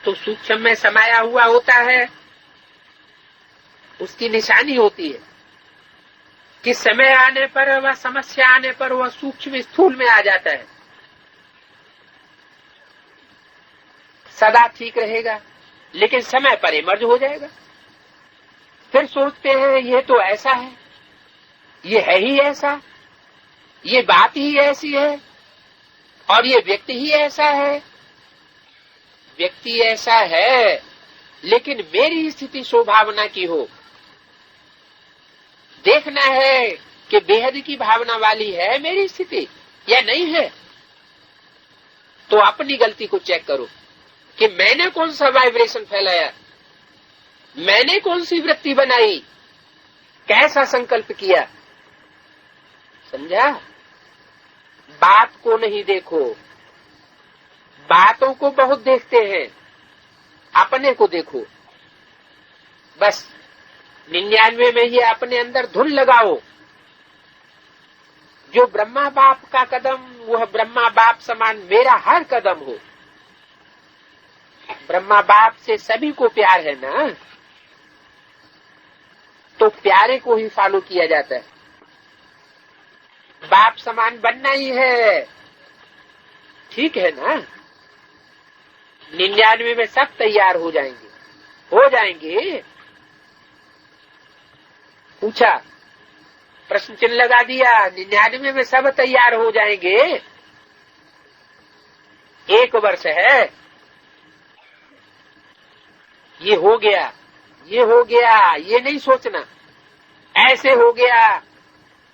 [SPEAKER 2] तो सूक्ष्म में समाया हुआ होता है, उसकी निशानी होती है कि समय आने पर वह, समस्या आने पर वह सूक्ष्म स्थूल में आ जाता है। सदा ठीक रहेगा लेकिन समय पर इमर्ज हो जाएगा। फिर सोचते हैं ये तो ऐसा है, ये है ही ऐसा, ये बात ही ऐसी है और ये व्यक्ति ही ऐसा है। व्यक्ति ऐसा है लेकिन मेरी स्थिति स्वभावना की हो। देखना है कि बेहद की भावना वाली है मेरी स्थिति या नहीं है। तो अपनी गलती को चेक करो कि मैंने कौन सा वाइब्रेशन फैलाया, मैंने कौन सी वृत्ति बनाई, कैसा संकल्प किया। समझा? बात को नहीं देखो। बातों को बहुत देखते हैं, अपने को देखो। बस 99 में ये अपने अंदर धुन लगाओ। जो ब्रह्मा बाप का कदम वह ब्रह्मा बाप समान मेरा हर कदम हो। ब्रह्मा बाप से सभी को प्यार है ना, तो प्यारे को ही फॉलो किया जाता है। बाप समान बनना ही है, ठीक है ना। 99 में सब तैयार हो जाएंगे। पूछा, प्रश्न चिन्ह लगा दिया, 99 में सब तैयार हो जाएंगे। 1 वर्ष है, ये हो गया, ये नहीं सोचना ऐसे हो गया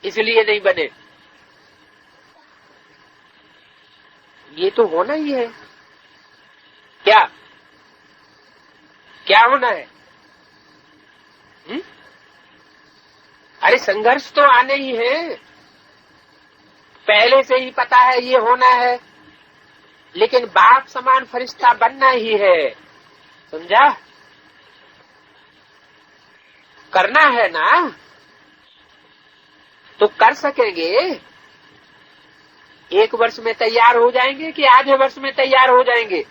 [SPEAKER 2] इसलिए नहीं बने, ये तो होना ही है। क्या होना है? अरे संघर्ष तो आने ही है, पहले से ही पता है ये होना है, लेकिन बाप समान फरिश्ता बनना ही है, समझा? करना है ना, तो कर सकेंगे। 1 वर्ष में तैयार हो जाएंगे कि आधे वर्ष में तैयार हो जाएंगे?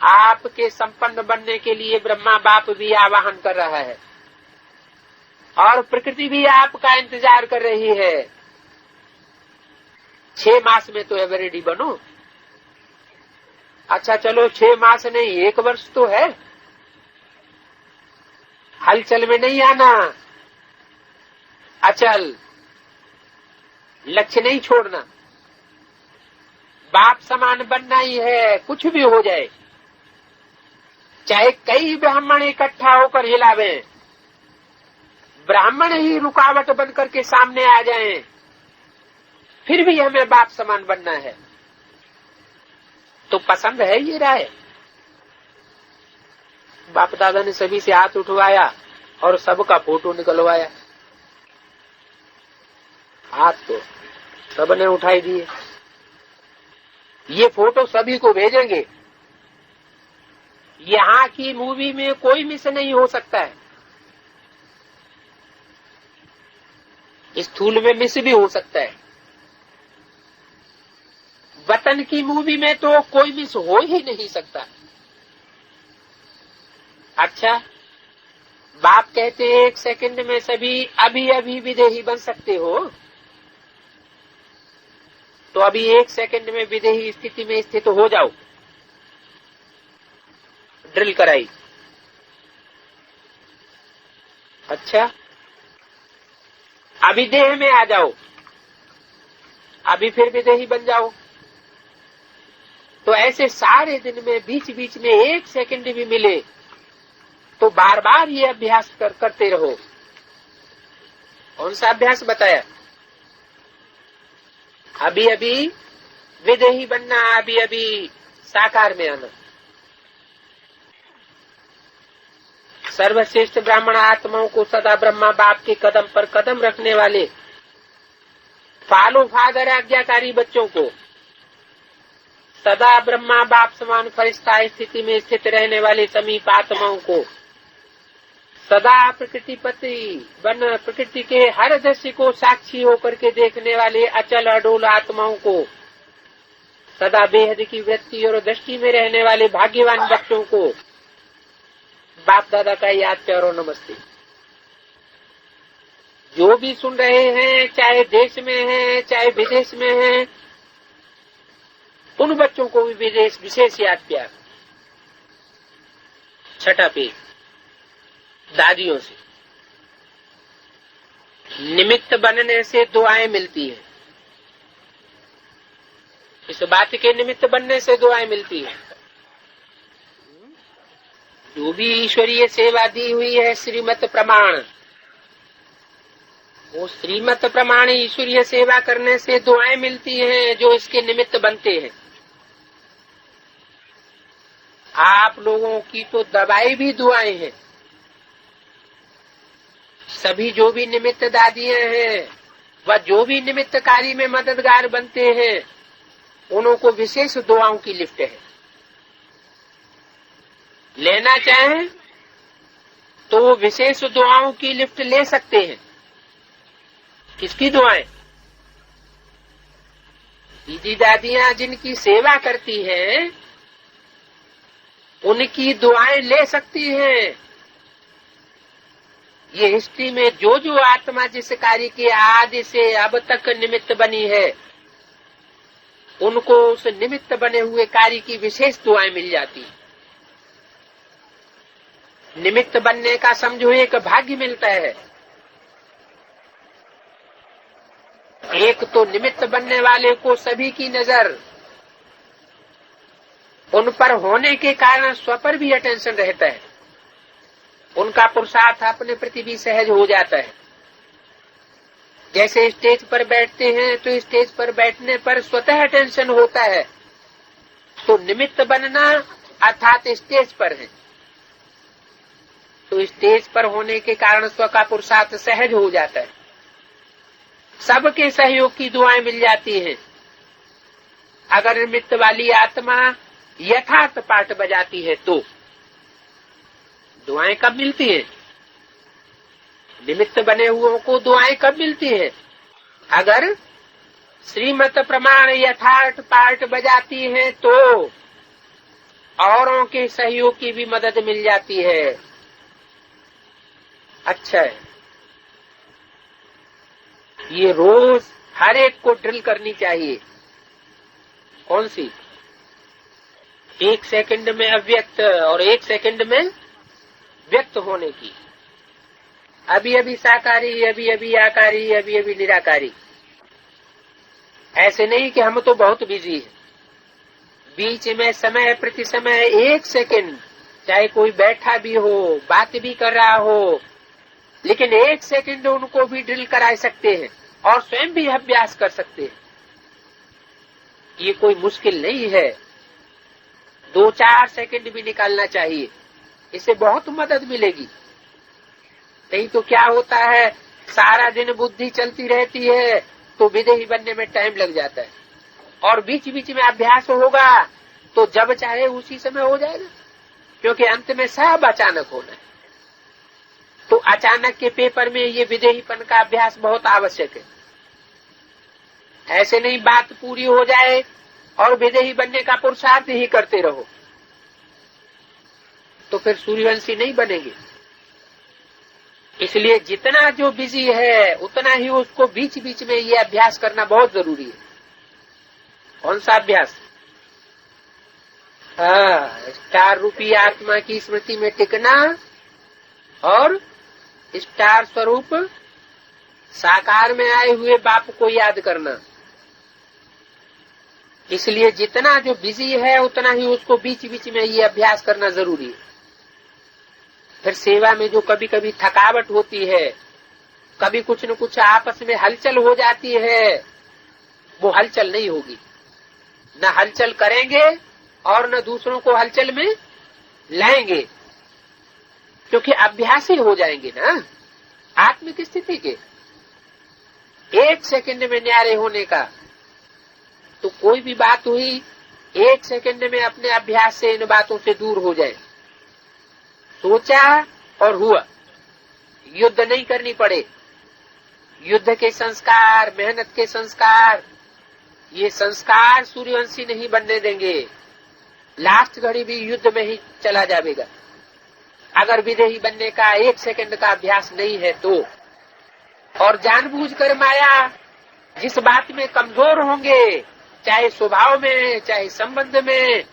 [SPEAKER 2] आपके संपन्न बनने के लिए ब्रह्मा बाप भी आवाहन कर रहा है और प्रकृति भी आपका इंतजार कर रही है। 6 मास में तो एवरेडी बनो। अच्छा चलो 6 मास नहीं, 1 वर्ष तो है। हलचल में नहीं आना, अचल, लक्ष्य नहीं छोड़ना, बाप समान बनना ही है, कुछ भी हो जाए। चाहे कई ब्राह्मण इकट्ठा होकर हिलावे, ब्राह्मण ही रुकावट बनकर के सामने आ जाएं, फिर भी हमें बाप समान बनना है। तो पसंद है ये राय? बाप दादा ने सभी से हाथ उठवाया और सबका फोटो निकलवाया। हाथ तो सबने उठाई दिए। ये फोटो सभी को भेजेंगे। यहाँ की मूवी में कोई मिस नहीं हो सकता है, स्थूल में मिस भी हो सकता है। वतन की मूवी में तो कोई मिस हो ही नहीं सकता। अच्छा, बाप कहते 1 सेकंड में सभी अभी अभी विदेही बन सकते हो, तो अभी 1 सेकंड में विदेही स्थिति में स्थित हो जाओ। ड्रिल कराई। अच्छा, अभी देह में आ जाओ, अभी फिर विदेही बन जाओ। तो ऐसे सारे दिन में बीच बीच में 1 सेकंड भी मिले तो बार बार ये अभ्यास करते रहो। कौन सा अभ्यास बताया? अभी अभी विदेही बनना, अभी अभी साकार में आना। सर्वश्रेष्ठ ब्राह्मण आत्माओं को सदा ब्रह्मा बाप के कदम पर कदम रखने वाले फॉलो फादर आज्ञाकारी बच्चों को, सदा ब्रह्मा बाप समान फरिश्ता स्थिति में स्थित रहने वाले समीप आत्माओं को, सदा प्रकृतिपति बन प्रकृति के हर दृश्य को साक्षी होकर के देखने वाले अचल अडोल आत्माओं को, सदा बेहद की वृत्ति और दृष्टि में रहने वाले भाग्यवान बच्चों को बाप दादा का याद प्यार और नमस्ते। जो भी सुन रहे हैं, चाहे देश में हैं चाहे विदेश में हैं, उन बच्चों को भी विशेष याद प्यार। छठा पेज, दादियों से निमित्त बनने से दुआएं मिलती है। इस बात के निमित्त बनने से दुआएं मिलती है। जो भी ईश्वरीय सेवा दी हुई है श्रीमत प्रमाण, वो श्रीमत प्रमाण ईश्वरीय सेवा करने से दुआएं मिलती हैं जो इसके निमित्त बनते हैं। आप लोगों की तो दवाई भी दुआएं हैं। सभी जो भी निमित्त दादियां हैं व जो भी निमित्त कार्य में मददगार बनते हैं, उन्हों को विशेष दुआओं की लिफ्ट है। लेना चाहें तो वो विशेष दुआओं की लिफ्ट ले सकते हैं। किसकी दुआएं? दीदी दादियां जिनकी सेवा करती हैं, उनकी दुआएं ले सकती हैं। ये हिस्ट्री में जो जो आत्मा जिस कार्य के आदि से अब तक निमित्त बनी है, उनको उस निमित्त बने हुए कार्य की विशेष दुआएं मिल जाती हैं। निमित्त बनने का समझो एक भाग्य मिलता है। एक तो निमित्त बनने वाले को सभी की नजर उन पर होने के कारण स्व पर भी अटेंशन रहता है, उनका पुरुषार्थ अपने प्रति भी सहज हो जाता है। जैसे स्टेज पर बैठते हैं तो स्टेज पर बैठने पर स्वतः अटेंशन होता है, तो निमित्त बनना अर्थात स्टेज पर है, तो स्टेज पर होने के कारण स्व का पुरुषार्थ सहज हो जाता है। सबके सहयोग की दुआएं मिल जाती हैं। अगर निमित्त वाली आत्मा यथार्थ पाठ बजाती है तो दुआएं कब मिलती हैं? निमित्त बने हुओं को दुआएं कब मिलती हैं? अगर श्रीमत प्रमाण यथार्थ पाठ बजाती है तो औरों के सहयोग की भी मदद मिल जाती है। अच्छा है, ये रोज हर एक को ड्रिल करनी चाहिए। कौन सी? 1 सेकंड में अव्यक्त और 1 सेकंड में व्यक्त होने की। अभी अभी साकारी, अभी अभी आकारी, अभी अभी निराकारी। ऐसे नहीं कि हम तो बहुत बिजी हैं, बीच में समय प्रति समय 1 सेकंड, चाहे कोई बैठा भी हो, बात भी कर रहा हो, लेकिन 1 सेकंड उनको भी ड्रिल करा सकते हैं और स्वयं भी अभ्यास कर सकते हैं। ये कोई मुश्किल नहीं है। 2-4 सेकंड भी निकालना चाहिए, इससे बहुत मदद मिलेगी। नहीं तो क्या होता है, सारा दिन बुद्धि चलती रहती है तो विदेही बनने में टाइम लग जाता है, और बीच बीच में अभ्यास होगा तो जब चाहे उसी समय हो जाएगा, क्योंकि अंत में सब अचानक होना है। तो अचानक के पेपर में ये विदेहीपन का अभ्यास बहुत आवश्यक है। ऐसे नहीं बात पूरी हो जाए और विदेही बनने का पुरुषार्थ ही करते रहो, तो फिर सूर्यवंशी नहीं बनेंगे। इसलिए जितना जो बिजी है उतना ही उसको बीच बीच में ये अभ्यास करना बहुत जरूरी है। कौन सा अभ्यास? स्टार रूपी आत्मा की स्मृति में टिकना और स्टार स्वरूप साकार में आए हुए बाप को याद करना। इसलिए जितना जो बिजी है उतना ही उसको बीच बीच में ये अभ्यास करना जरूरी है। फिर सेवा में जो कभी कभी थकावट होती है, कभी कुछ न कुछ आपस में हलचल हो जाती है, वो हलचल नहीं होगी। न हलचल करेंगे और न दूसरों को हलचल में लाएंगे, क्योंकि अभ्यास ही हो जाएंगे ना आत्मिक स्थिति के। 1 सेकंड में न्यारे होने का, तो कोई भी बात हुई 1 सेकंड में अपने अभ्यास से इन बातों से दूर हो जाए। सोचा और हुआ, युद्ध नहीं करनी पड़े। युद्ध के संस्कार, मेहनत के संस्कार, ये संस्कार सूर्यवंशी नहीं बनने देंगे। लास्ट घड़ी भी युद्ध में ही चला जाएगा अगर विदेही बनने का 1 सेकंड का अभ्यास नहीं है तो। और जानबूझकर माया जिस बात में कमजोर होंगे, चाहे स्वभाव में, चाहे संबंध में,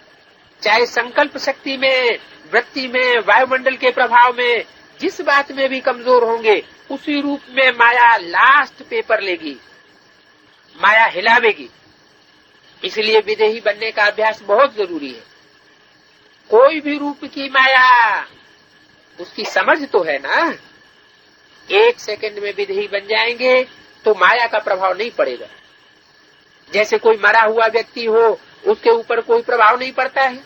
[SPEAKER 2] चाहे संकल्प शक्ति में, वृत्ति में, वायुमंडल के प्रभाव में, जिस बात में भी कमजोर होंगे, उसी रूप में माया लास्ट पेपर लेगी, माया हिलावेगी। इसलिए विदेही बनने का अभ्यास बहुत जरूरी है। कोई भी रूप की माया, उसकी समझ तो है ना। 1 सेकंड में विदेही बन जाएंगे तो माया का प्रभाव नहीं पड़ेगा। जैसे कोई मरा हुआ व्यक्ति हो, उसके ऊपर कोई प्रभाव नहीं पड़ता है।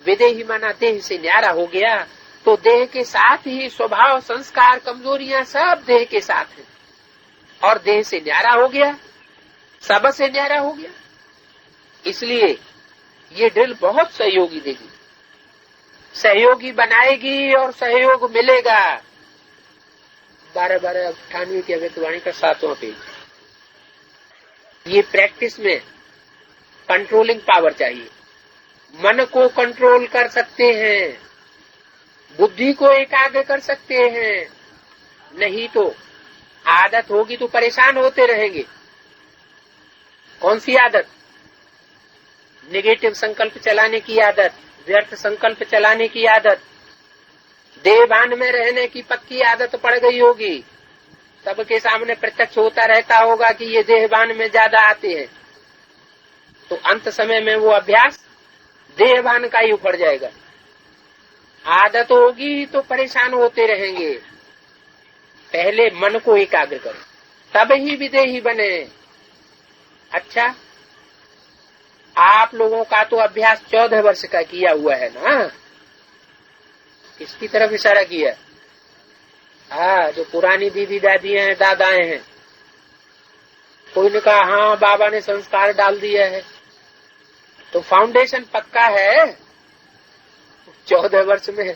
[SPEAKER 2] विदेही माना देह से न्यारा हो गया तो देह के साथ ही स्वभाव, संस्कार, कमजोरियां सब देह के साथ हैं, और देह से न्यारा हो गया, सब से न्यारा हो गया। इसलिए ये ड्रिल बहुत सहयोगी देगी, सहयोगी बनाएगी और सहयोग मिलेगा। 12-12-98 की अव्यक्तवाणी का 7वां पेज। ये प्रैक्टिस में कंट्रोलिंग पावर चाहिए, मन को कंट्रोल कर सकते हैं, बुद्धि को एकाग्र कर सकते हैं। नहीं तो आदत होगी तो परेशान होते रहेंगे। कौन सी आदत? नेगेटिव संकल्प चलाने की आदत, व्यर्थ संकल्प चलाने की आदत, देहभान में रहने की पक्की आदत पड़ गई होगी। सबके सामने प्रत्यक्ष होता रहता होगा कि ये देहभान में ज्यादा आते हैं, तो अंत समय में वो अभ्यास देहभान का ही उखड़ जाएगा। आदत होगी तो परेशान होते रहेंगे। पहले मन को एकाग्र करो, तब ही विदेही बने। अच्छा, आप लोगों का तो अभ्यास 14 वर्ष का किया हुआ है ना? किसकी तरफ इशारा किया? हाँ, जो पुरानी दीदी दादी हैं, दादाएं हैं। कोई ने कहा हाँ बाबा ने संस्कार डाल दिया है, तो फाउंडेशन पक्का है। 14 वर्ष में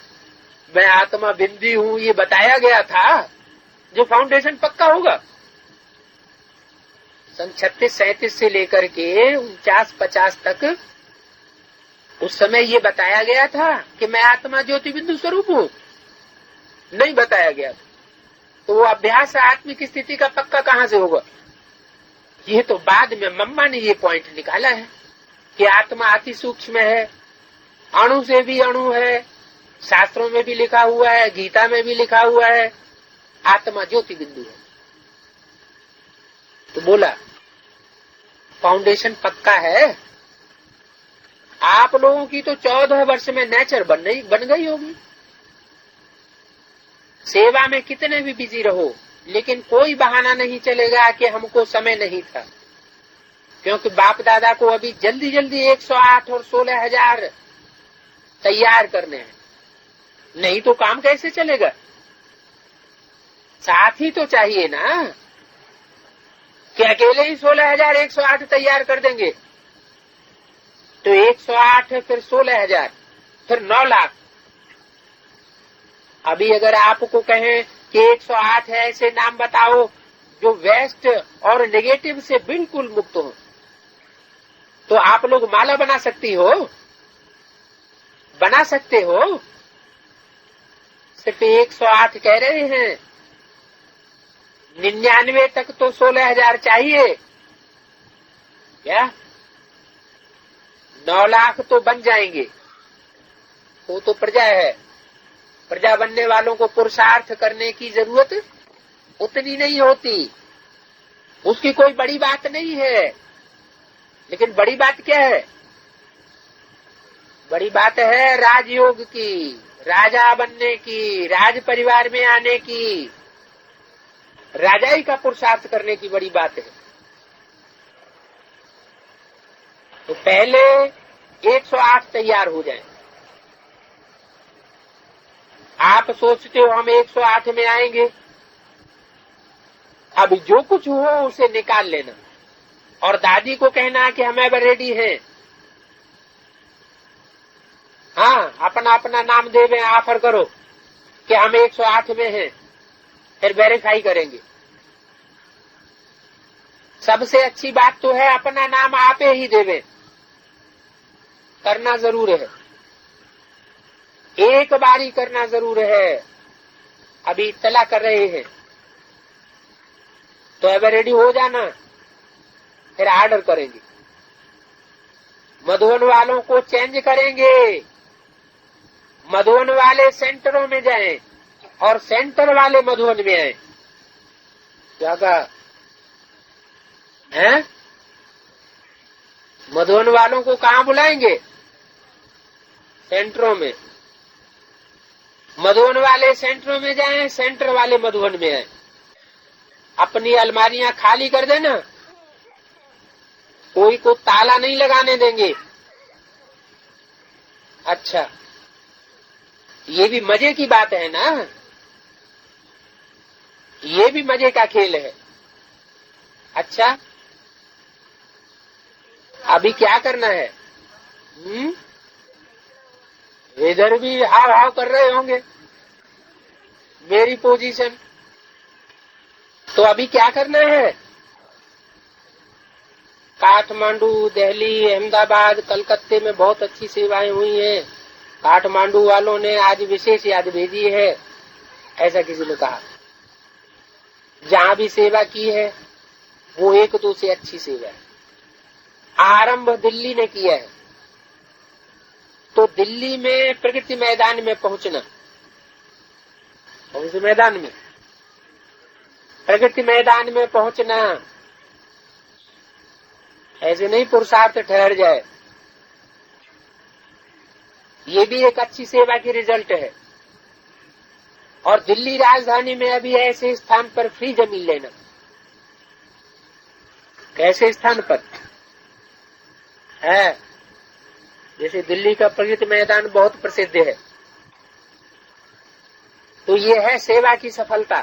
[SPEAKER 2] मैं आत्मा बिंदी हूँ ये बताया गया था, जो फाउंडेशन पक्का होगा। सन 36-37 से लेकर के 49-50 तक उस समय ये बताया गया था कि मैं आत्मा ज्योति बिंदु स्वरूप हूँ? नहीं बताया गया। तो वो अभ्यास आत्मिक स्थिति का पक्का कहाँ से होगा? ये तो बाद में मम्मा ने ये पॉइंट निकाला है कि आत्मा अति सूक्ष्म है, अणु से भी अणु है। शास्त्रों में भी लिखा हुआ है, गीता में भी लिखा हुआ है, आत्मा ज्योति बिंदु है। तो बोला फाउंडेशन पक्का है। आप लोगों की तो 14 वर्ष में नेचर बन गई होगी। सेवा में कितने भी बिजी रहो, लेकिन कोई बहाना नहीं चलेगा कि हमको समय नहीं था, क्योंकि बाप दादा को अभी जल्दी जल्दी 108 और 16,000 तैयार करने हैं। नहीं तो काम कैसे चलेगा? साथी तो चाहिए ना, कि अकेले ही 16,108 तैयार कर देंगे। तो 108 फिर 16,000 फिर 9 लाख। अभी अगर आपको कहें कि 108 है, ऐसे नाम बताओ जो वेस्ट और नेगेटिव से बिल्कुल मुक्त हो, तो आप लोग माला बना सकती हो? बना सकते हो? सिर्फ 108 कह रहे हैं, 99 तक तो 16,000 चाहिए क्या? 9 लाख तो बन जाएंगे। वो तो प्रजा है, प्रजा बनने वालों को पुरुषार्थ करने की जरूरत उतनी नहीं होती, उसकी कोई बड़ी बात नहीं है। लेकिन बड़ी बात क्या है? बड़ी बात है राजयोग की, राजा बनने की, राज परिवार में आने की, राजाई का पुरुषार्थ करने की बड़ी बात है। तो पहले 108 तैयार हो जाए। आप सोचते हो हम 108 में आएंगे, अब जो कुछ हो उसे निकाल लेना और दादी को कहना कि हम अब रेडी हैं। हाँ, अपना अपना नाम देवे, ऑफर करो कि हम 108 में हैं, फिर वेरीफाई करेंगे। सबसे अच्छी बात तो है अपना नाम आप ही देवे, करना जरूर है, एक बारी करना जरूर है। अभी इत्तला कर रहे हैं तो अब रेडी हो जाना, फिर ऑर्डर करेंगे। मधुबन वालों को चेंज करेंगे, मधुबन वाले सेंटरों में जाएं और सेंटर वाले मधुबन में आए। क्या कहा है? मधुबन वालों को कहाँ बुलाएंगे? सेंटरों में। मधुबन वाले सेंटरों में जाएं, सेंटर वाले मधुबन में आए। अपनी अलमारियां खाली कर देना, कोई को ताला नहीं लगाने देंगे। अच्छा, ये भी मजे की बात है ना, ये भी मजे का खेल है। अच्छा, अभी क्या करना है? इधर भी हाव हाव कर रहे होंगे मेरी पोजीशन। तो अभी क्या करना है? काठमांडू, दिल्ली, अहमदाबाद, कलकत्ते में बहुत अच्छी सेवाएं हुई हैं। काठमांडू वालों ने आज विशेष याद भेजी है, ऐसा किसी ने कहा। जहां भी सेवा की है वो एक दो से अच्छी सेवा है। आरंभ दिल्ली ने किया है, तो दिल्ली में प्रगति मैदान में पहुंचना, कौन से मैदान में? प्रगति मैदान में पहुंचना, ऐसे नहीं पुरुषार्थ ठहर जाए, ये भी एक अच्छी सेवा की रिजल्ट है। और दिल्ली राजधानी में अभी ऐसे स्थान पर फ्री जमीन लेना, कैसे स्थान पर है? जैसे दिल्ली का प्रगति मैदान बहुत प्रसिद्ध है, तो ये है सेवा की सफलता।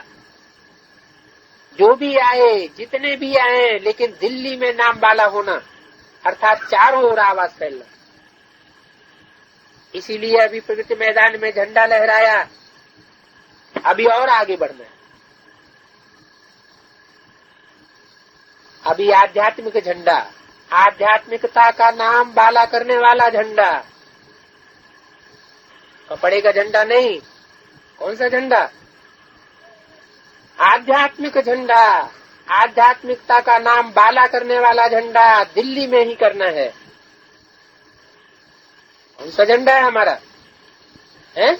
[SPEAKER 2] जो भी आए, जितने भी आए, लेकिन दिल्ली में नाम वाला होना, अर्थात चारों ओर आवाज फैलना। इसीलिए अभी प्रगति मैदान में झंडा लहराया, अभी और आगे बढ़ना है। अभी आध्यात्मिक झंडा, आध्यात्मिकता का नाम बाला करने वाला झंडा, कपड़े का झंडा नहीं। कौन सा झंडा? आध्यात्मिक झंडा, आध्यात्मिकता का नाम बाला करने वाला झंडा दिल्ली में ही करना है। कौन सा झंडा है हमारा? है?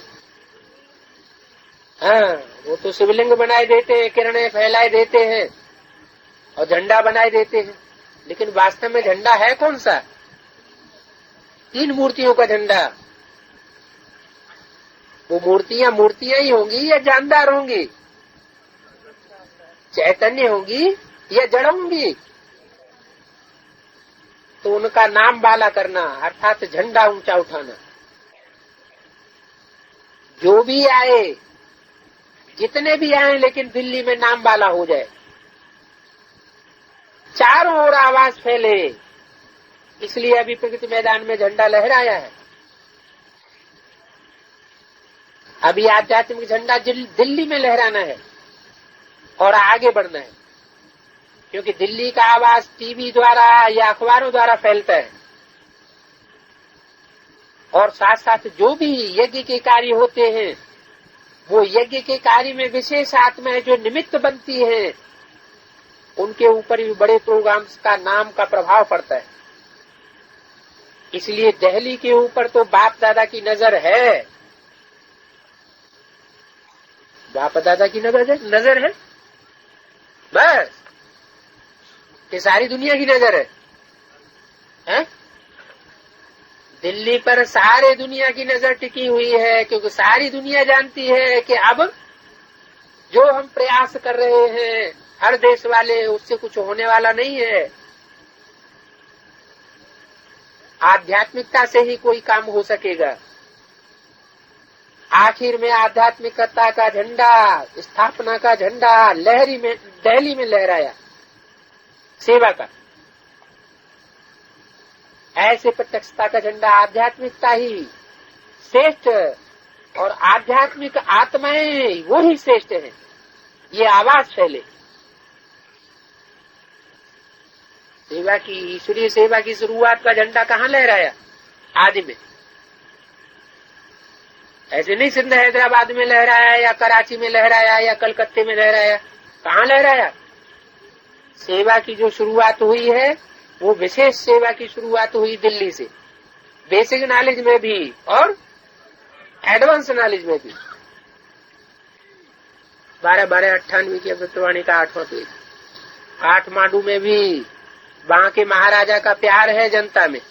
[SPEAKER 2] हाँ, वो तो शिवलिंग बनाए देते हैं, किरणें फैलाए देते हैं और झंडा बनाए देते हैं, लेकिन वास्तव में झंडा है कौन सा? 3 मूर्तियों का झंडा। वो मूर्तियां मूर्तियां ही होंगी या जानदार होंगी? चैतन्य होंगी या जड़ होंगी? तो उनका नाम बाला करना, अर्थात झंडा ऊंचा उठाना। जो भी आए, जितने भी आए, लेकिन दिल्ली में नाम बाला हो जाए, चारों ओर आवाज फैले। इसलिए अभी प्रगति मैदान में झंडा लहराया है। अभी आध्यात्मिक झंडा दिल्ली में लहराना है और आगे बढ़ना है, क्योंकि दिल्ली का आवाज टीवी द्वारा या अखबारों द्वारा फैलता है। और साथ साथ जो भी यज्ञ के कार्य होते हैं, वो यज्ञ के कार्य में विशेष आत्माएं जो निमित्त बनती हैं, उनके ऊपर भी बड़े प्रोग्राम्स का नाम का प्रभाव पड़ता है। इसलिए दिल्ली के ऊपर तो बाप दादा की नजर है, बाप दादा की नजर है बस, कि सारी दुनिया की नजर है? दिल्ली पर सारे दुनिया की नजर टिकी हुई है, क्योंकि सारी दुनिया जानती है कि अब जो हम प्रयास कर रहे हैं हर देश वाले, उससे कुछ होने वाला नहीं है। आध्यात्मिकता से ही कोई काम हो सकेगा। आखिर में आध्यात्मिकता का झंडा, स्थापना का झंडा दिल्ली में लहराया, सेवा का। ऐसे प्रत्यक्षता का झंडा, आध्यात्मिकता ही श्रेष्ठ और आध्यात्मिक आत्माएं वो ही श्रेष्ठ है, ये आवाज फैले। सेवा की, ईश्वरीय सेवा की शुरुआत का झंडा कहाँ लहराया? आदि में। ऐसे नहीं सिंध हैदराबाद में लहराया या कराची में लहराया या कलकत्ते में लहराया। कहाँ लहराया? सेवा की जो शुरुआत हुई है वो विशेष सेवा की शुरुआत हुई दिल्ली से, बेसिक नॉलेज में भी और एडवांस नॉलेज में भी। 12/12/98 की अमृतवाणी का 8वां पेज। काठमांडू में भी वहां के महाराजा का प्यार है जनता में,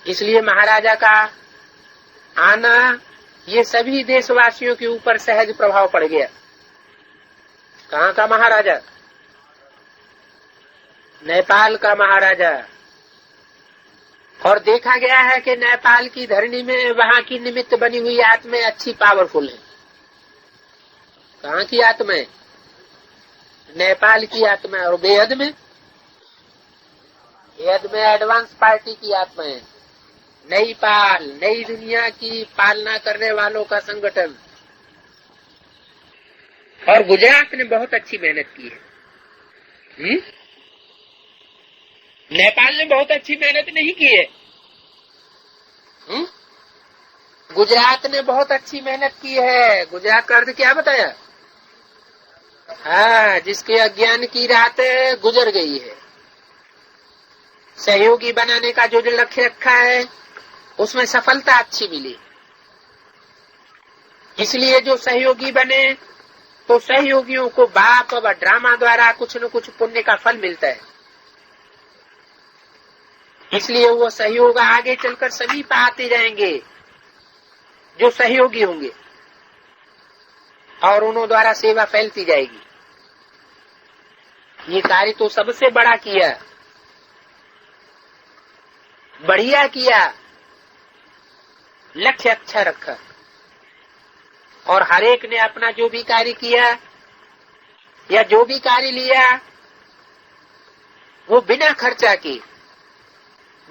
[SPEAKER 2] इसलिए महाराजा का आना ये सभी देशवासियों के ऊपर सहज प्रभाव पड़ गया। कहाँ का महाराजा? नेपाल का महाराजा। और देखा गया है कि नेपाल की धरनी में वहां की निमित्त बनी हुई आत्माएं अच्छी पावरफुल है। कहाँ की आत्माएं? नेपाल की आत्मा। और बेहद में एडवांस पार्टी की आत्माएं, नई दुनिया की पालना करने वालों का संगठन। और गुजरात ने बहुत अच्छी मेहनत की है। नेपाल ने बहुत अच्छी मेहनत नहीं की है। गुजरात ने बहुत अच्छी मेहनत की है। गुजरात का अर्थ क्या बताया? हाँ, जिसके अज्ञान की रात गुजर गई है। सहयोगी बनाने का जो लक्ष्य रखा है उसमें सफलता अच्छी मिली। इसलिए जो सहयोगी बने तो सहयोगियों को बाप व ड्रामा द्वारा कुछ न कुछ पुण्य का फल मिलता है। इसलिए वो सहयोग आगे चलकर समीप आते जाएंगे जो सहयोगी होंगे और उन्हों द्वारा सेवा फैलती जाएगी। ये कार्य तो सबसे बड़ा किया, बढ़िया किया, लक्ष्य अच्छा रखा और हर एक ने अपना जो भी कार्य किया या जो भी कार्य लिया वो बिना खर्चा के,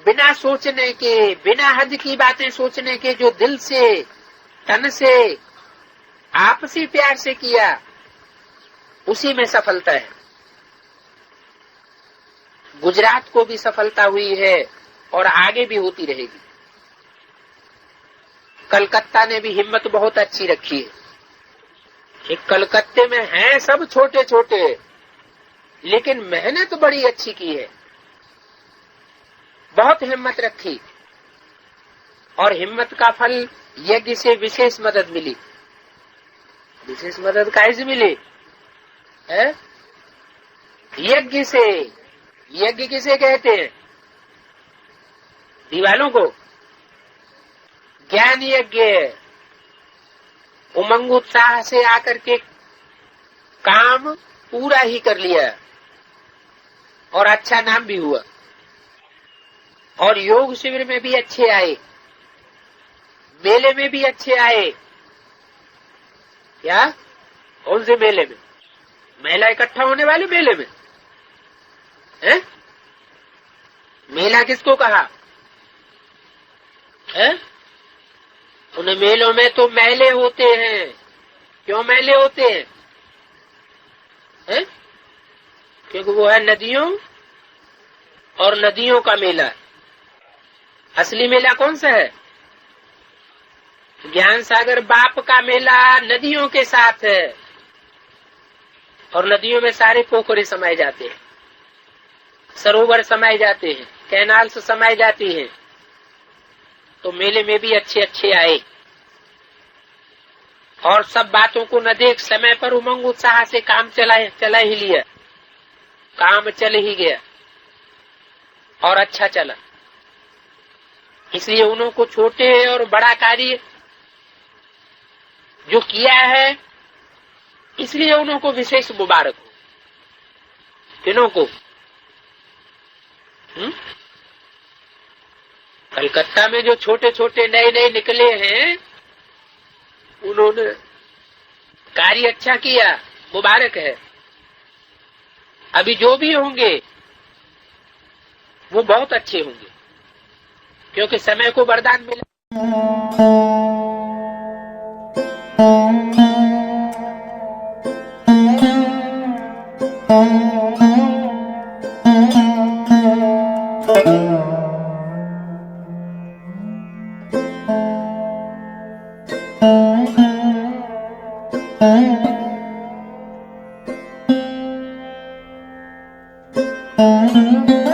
[SPEAKER 2] बिना सोचने के, बिना हद की बातें सोचने के, जो दिल से, तन से, आपसी प्यार से किया, उसी में सफलता है। गुजरात को भी सफलता हुई है और आगे भी होती रहेगी। कलकत्ता ने भी हिम्मत बहुत अच्छी रखी है। कि कलकत्ते में हैं सब छोटे छोटे, लेकिन मेहनत बड़ी अच्छी की है, बहुत हिम्मत रखी और हिम्मत का फल यज्ञ से विशेष मदद मिली। विशेष मदद कैसे मिली है? यज्ञ से। यज्ञ किसे कहते हैं? दीवालों को। ज्ञान यज्ञ उमंग उत्साह से आकर के काम पूरा ही कर लिया और अच्छा नाम भी हुआ और योग शिविर में भी अच्छे आए, मेले में भी अच्छे आए। क्या? कौन से मेले में? महिला इकट्ठा होने वाले मेले में है? मेला किसको कहा है? उन मेलों में तो मेले होते हैं। क्यों मेले होते हैं? है? क्योंकि वो है नदियों और नदियों का मेला। असली मेला कौन सा है? ज्ञान सागर बाप का मेला नदियों के साथ है और नदियों में सारे पोखरे समाये जाते हैं, सरोवर समाये जाते हैं, कैनाल्स समाये जाती हैं। तो मेले में भी अच्छे अच्छे आए और सब बातों को न देख समय पर उमंग उत्साह से काम चला ही लिया। काम चल ही गया और अच्छा चला। इसलिए उन्हों को छोटे और बड़ा कार्य जो किया है, इसलिए उन्हों को विशेष मुबारक हो। किन्हों को? कलकत्ता में जो छोटे छोटे नए नए निकले हैं, उन्होंने कार्य अच्छा किया, मुबारक है। अभी जो भी होंगे वो बहुत अच्छे होंगे क्योंकि समय को वरदान मिला।
[SPEAKER 3] Thank you.